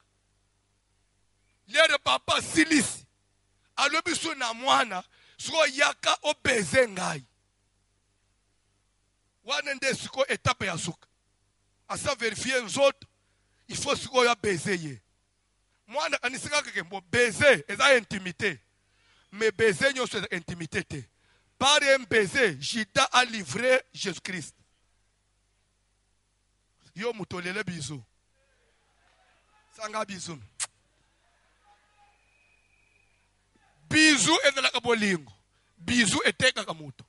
Lere papa silisi. Alobi so na mwana so yaka obeze ngai. Wana nde siko étape ya suka. Asa vérifier nzoto, il faut siko ya beze ye. Mwana kanisika kembo beze eza intimité. Mais beze nyoso eza intimité te. Par un baiser, Judas a livré Jésus-Christ. Yo mutolele bizu. Sanga bizu. Bizu ezala kabolingo. Bizu eteka kamuto.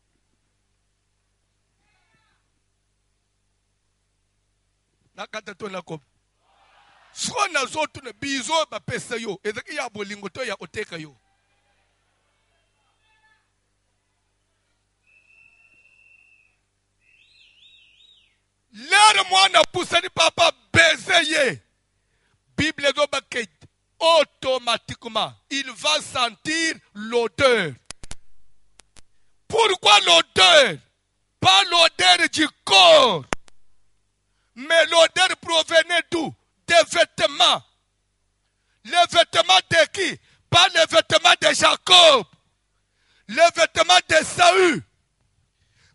Nakata tona ko. Soit na zoto na bizo ba pesa yo. Ezeki ya bolingo to ya oteka yo. L'air mwana poussani papa baiser. Bible zobaket. Automatiquement, il va sentir l'odeur. Pourquoi l'odeur? Pas l'odeur du corps, mais l'odeur provenait d'où? Des vêtements. Les vêtements de qui? Pas les vêtements de Jacob, les vêtements de Saül.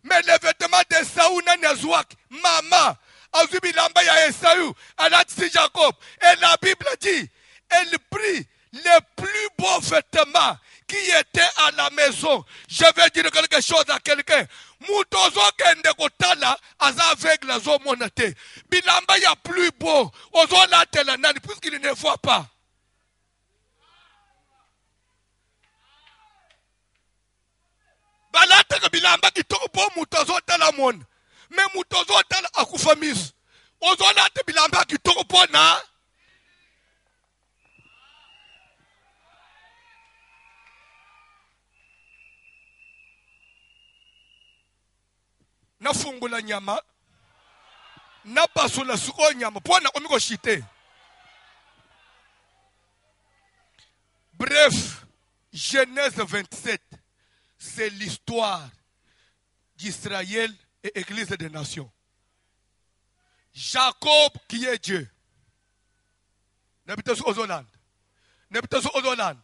Mais les vêtements de Saül n'est zouak. Maman, Azubi Lamba ya Esaü, elle a dit Jacob. Et la Bible dit, elle prit les plus beaux vêtements qui étaient à la maison. Je vais dire quelque chose à quelqu'un. Moutozo kende kotala aza aveugle zo monate. Bilamba ya plus beau. Ozo la tela nani puisqu'il ne voit pas. Balata ka bilamba kitoko po moutozo tala mon. Mais moutozo tala akufamis. Ozo la te bilamba kitoko po na. Na fungula nyama na basula suko nyama pona komiko shite. Bref, Genèse 27, c'est l'histoire d'Israël et Église des nations. Jacob qui est Dieu. N'habite aux Hollandes. N'habite aux Hollandes.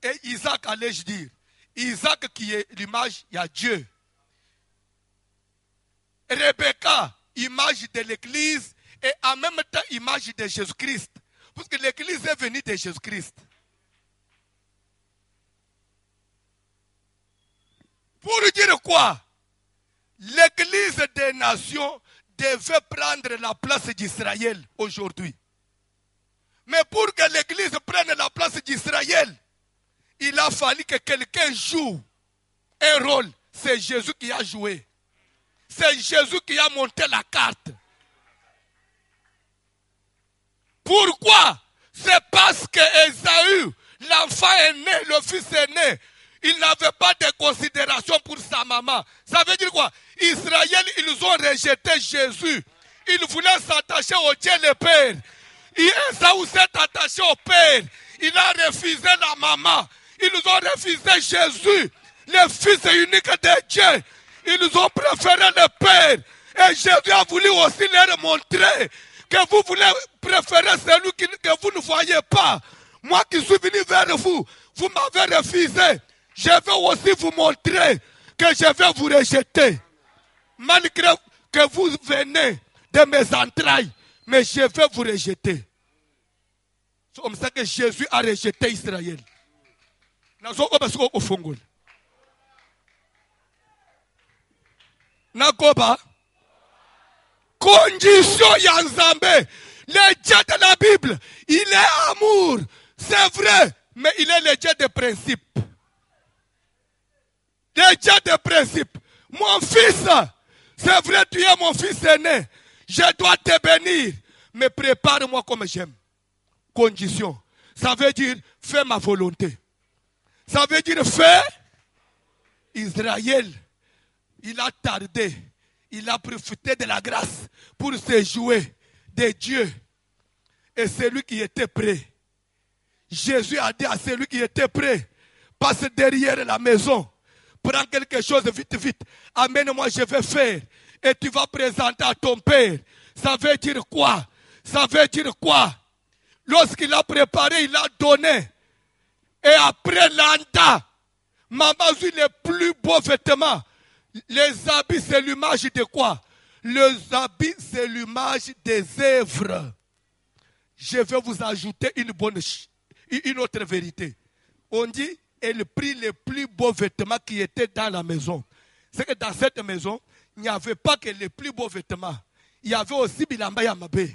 Et Isaac allais-je dire. Isaac qui est l'image, il y a Dieu. Rebecca, image de l'église et en même temps image de Jésus-Christ. Parce que l'église est venue de Jésus-Christ. Pour dire quoi? L'église des nations devait prendre la place d'Israël aujourd'hui. Mais pour que l'église prenne la place d'Israël, il a fallu que quelqu'un joue un rôle. C'est Jésus qui a joué. C'est Jésus qui a monté la carte. Pourquoi? C'est parce que Esaü, l'enfant est né, le fils est né. Il n'avait pas de considération pour sa maman. Ça veut dire quoi? Israël, ils ont rejeté Jésus. Ils voulaient s'attacher au Dieu le Père. Et Esaü s'est attaché au Père. Il a refusé la maman. Ils ont refusé Jésus, le fils unique de Dieu. Ils ont préféré le Père. Et Jésus a voulu aussi leur montrer que vous voulez préférer celui que vous ne voyez pas. Moi qui suis venu vers vous, vous m'avez refusé. Je vais aussi vous montrer que je vais vous rejeter. Malgré que vous venez de mes entrailles, mais je vais vous rejeter. C'est comme ça que Jésus a rejeté Israël. Nakoba. Condition Yanzambe. Le Dieu de la Bible, il est amour. C'est vrai, mais il est le Dieu de principe. Le Dieu de principe. Mon fils, c'est vrai, tu es mon fils aîné. Je dois te bénir. Mais prépare-moi comme j'aime. Condition. Ça veut dire, fais ma volonté. Ça veut dire, fais. Israël, il a tardé. Il a profité de la grâce pour se jouer de Dieu. Et celui qui était prêt. Jésus a dit à celui qui était prêt, passe derrière la maison. Prends quelque chose vite, vite. Amène-moi, je vais faire. Et tu vas présenter à ton père. Ça veut dire quoi? Ça veut dire quoi? Lorsqu'il a préparé, il a donné. Et après l'anda, maman a eu les plus beaux vêtements. Les habits, c'est l'image de quoi? Les habits, c'est l'image des œuvres. Je vais vous ajouter une autre vérité. On dit, elle prit les plus beaux vêtements qui étaient dans la maison. C'est que dans cette maison, il n'y avait pas que les plus beaux vêtements. Il y avait aussi Bilamba Yamabe.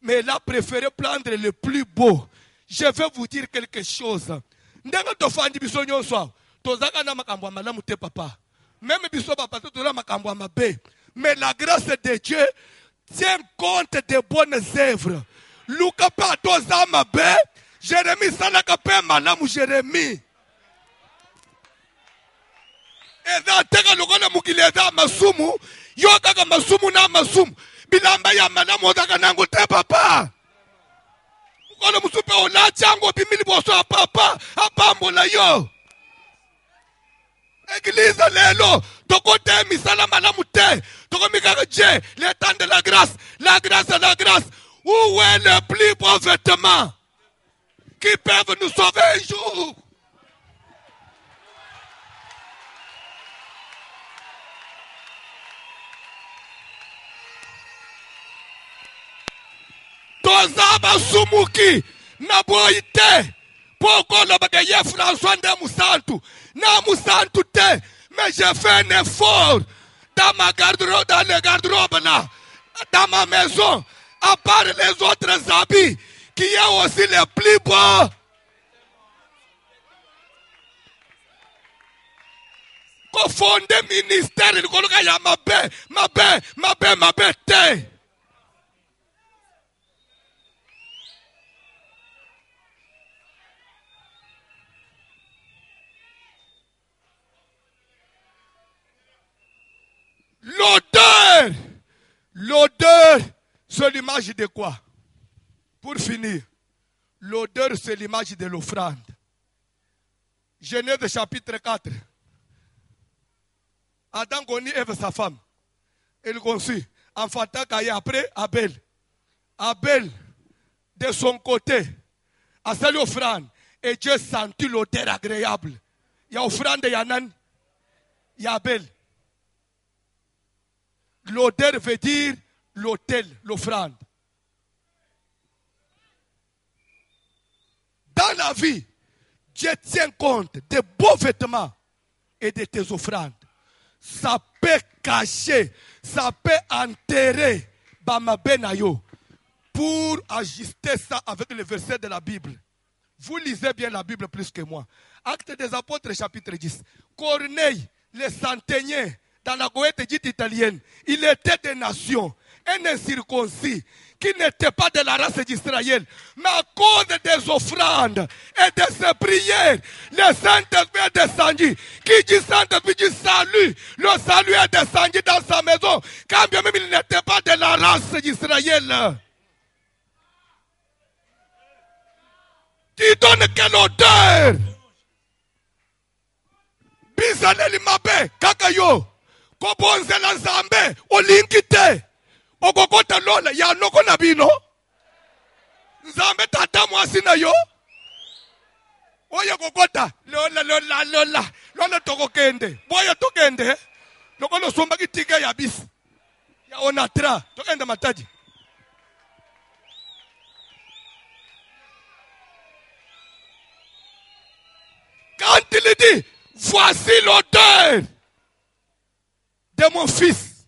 Mais elle a préféré prendre les plus beaux. Je vais vous dire quelque chose. Même mais la grâce de Dieu tient compte des bonnes œuvres. luka pa toza mabe Jérémie salaka pe malamu Jérémie eza teka lokola mukili eza masumu yo kaka masumu na masumu bilamba ya malamu ozaka nango te papa kola musupe ola chango bimili boso papa apambola yo Église lelo tokote misala malamu te tokomika Dieu le temps de la grâce où est le plus beau vêtement qui peuvent nous sauver un jour. Tozaba sumuki na boite poko le bagaye François de Moussantou na Moussantou te mais j'ai fait un effort dans ma garde-robe, dans le garde-robe là, dans ma maison, à part les autres habits qui est aussi les plus beaux. Confondé ministère, il y a ma bête. L'odeur, c'est l'image de quoi? Pour finir, l'odeur, c'est l'image de l'offrande. Genèse chapitre 4. Adam connut Ève sa femme. Il conçut, enfanta Caïn après Abel. Abel, de son côté, a salué l'offrande. Et Dieu sentit l'odeur agréable. Il y a offrande, il y a nan, il y a Abel. L'odeur veut dire l'autel, l'offrande. Dans la vie, Dieu tient compte des beaux vêtements et de tes offrandes. Ça peut cacher, ça peut enterrer Bamabenayo pour ajuster ça avec le verset de la Bible. Vous lisez bien la Bible plus que moi. Actes des Apôtres, chapitre 10. Corneille, le centenier, dans la goétie dite italienne, il était des nations, un incirconcis, qui n'était pas de la race d'Israël, mais à cause des offrandes et de ses prières, le Saint-Esprit est descendu. Qui dit Saint-Esprit dit salut. Le salut est descendu dans sa maison, quand bien même il n'était pas de la race d'Israël. Qui donne quelle odeur? Bizaneli mabe, kakayo. Kobonzela nzambe olinkite okokota lola ya noko na bino nzambe tata mwasi na yo oya kokota lola tokokende boya tokende lokolo somba kitike ya bisi ya onatra tokende matadi quand il dit voici l'odeur de mon fils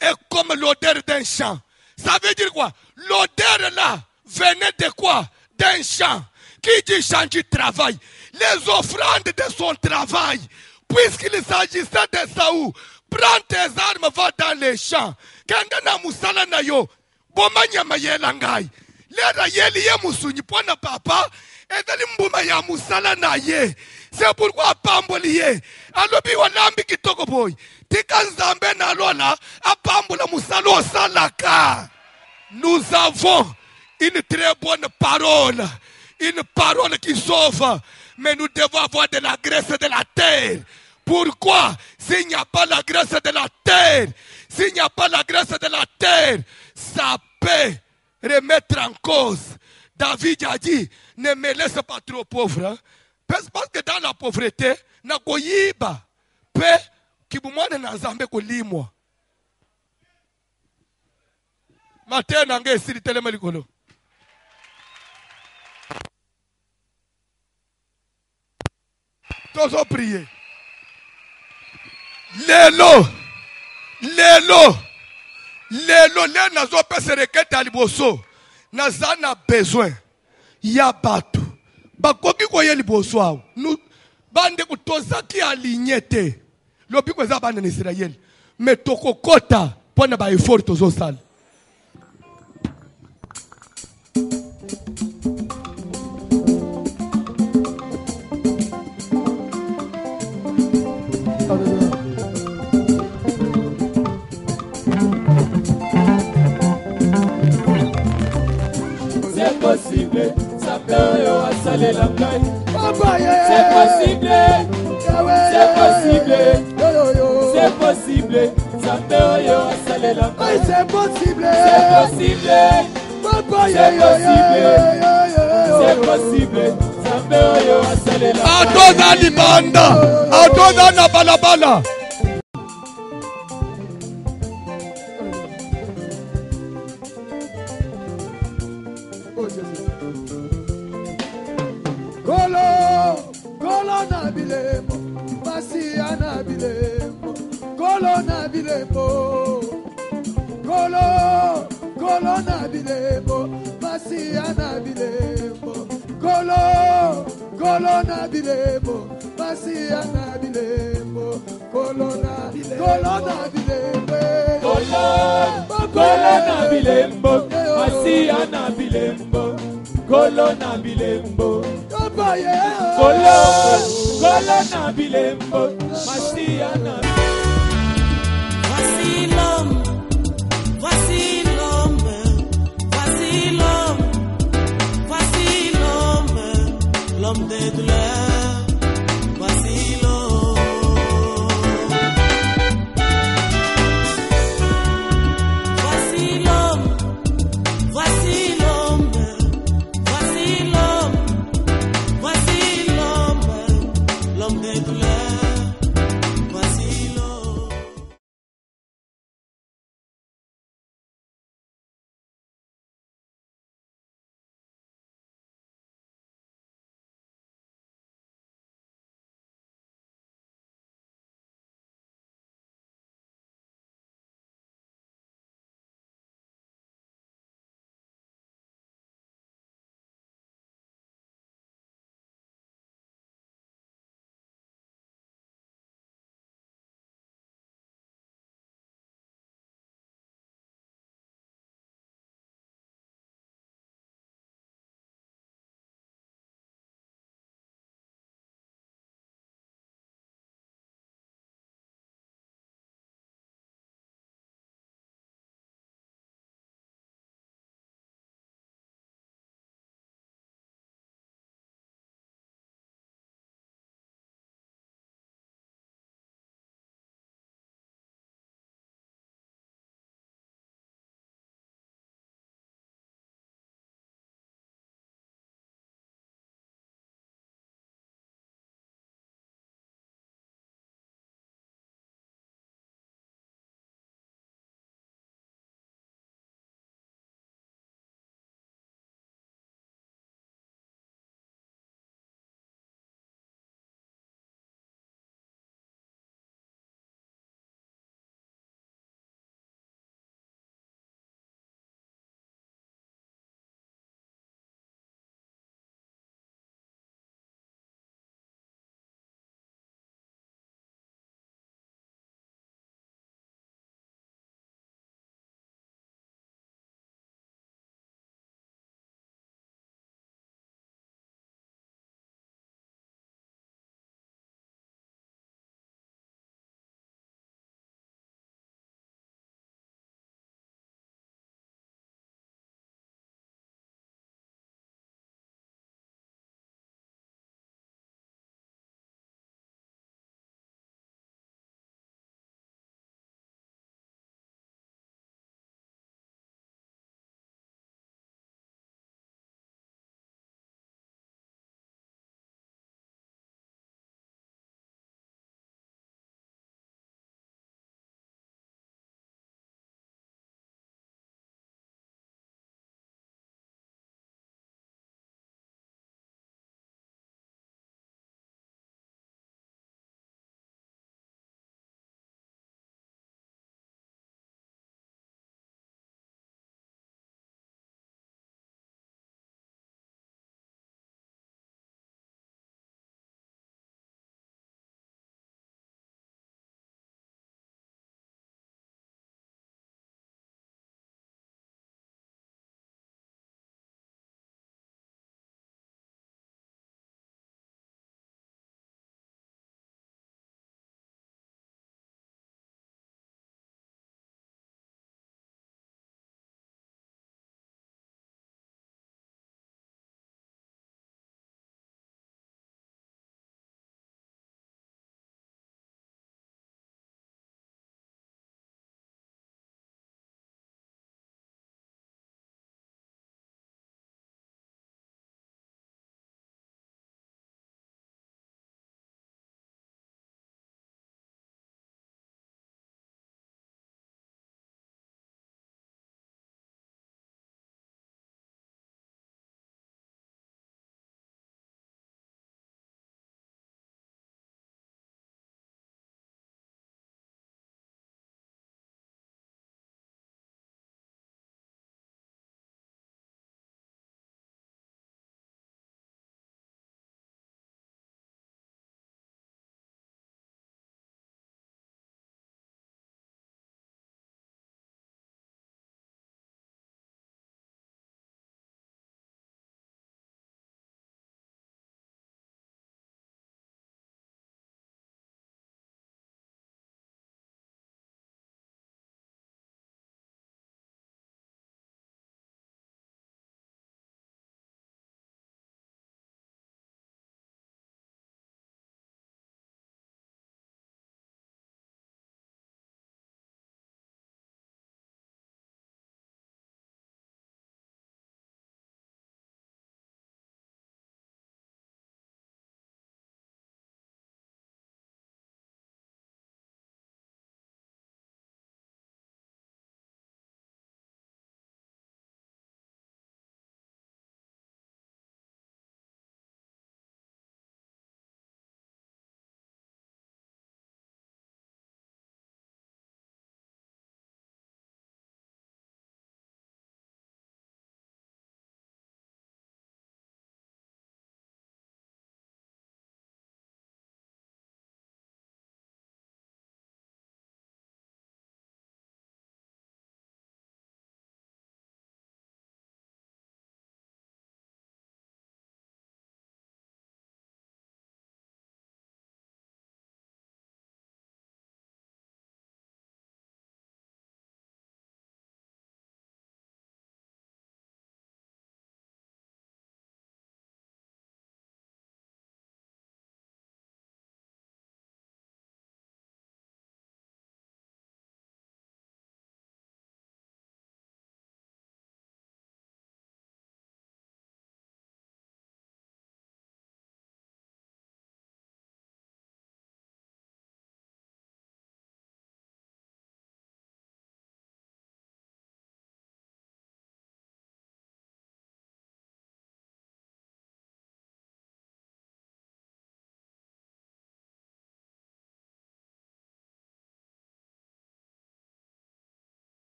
est comme l'odeur d'un champ. Ça veut dire quoi? L'odeur là venait de quoi? D'un champ. Qui dit champ du travail? Les offrandes de son travail. Puisqu'il s'agissait de Saül, prends tes armes, va dans les champs. Kandana musala na yo, bomanya mayela ngai. Lera yeli ye musunyi pona papa, ezali mbuma ya musala na ye. C'est pourquoi pamboliye. Alobi walambi kitoko boy. Tika nzambe na lola, apambola musalo salaka. Nous avons une très bonne parole. Une parole qui sauve. Mais nous devons avoir de la graisse de la terre. Pourquoi? S'il n'y a pas la graisse de la terre, s'il n'y a pas la graisse de la terre, ça peut remettre en cause. David a dit, ne me laisse pas trop pauvre. Hein? Parce que dans la pauvreté, na koyiba, pe kibumwane na nzambe kolimwa. Matin nange esiri telema likolo. Tozo prier. Lelo, le nazo pese rekete aliboso. Nazana besoin. Ya batu. Bakoki koye liboso awo. Nous bande kutozaki alignete. Lobi kweza bande na Israël. Mais tokokota pona ba effort tozo sala. possible, Nzambe oyo asalela ngai. Papa, C'est possible, c'est possible, c'est possible, Nzambe oyo asalela ngai. c'est possible, C'est possible, Papa, c'est possible, c'est possible, Nzambe oyo asalela ngai. Atoza libanda, atoza na balabala. Kolo na bilemo, Masia na bilemo, Kolo na bilemo, Kolo na bilemo, Masia na bilemo, Kolo na bilemo, Masia na bilemo, Kolo na bilemo, Kolo na bilembo, Masia na bilembo, Kolo na bilembo. Kolo na bilembo, Masia na bilembo.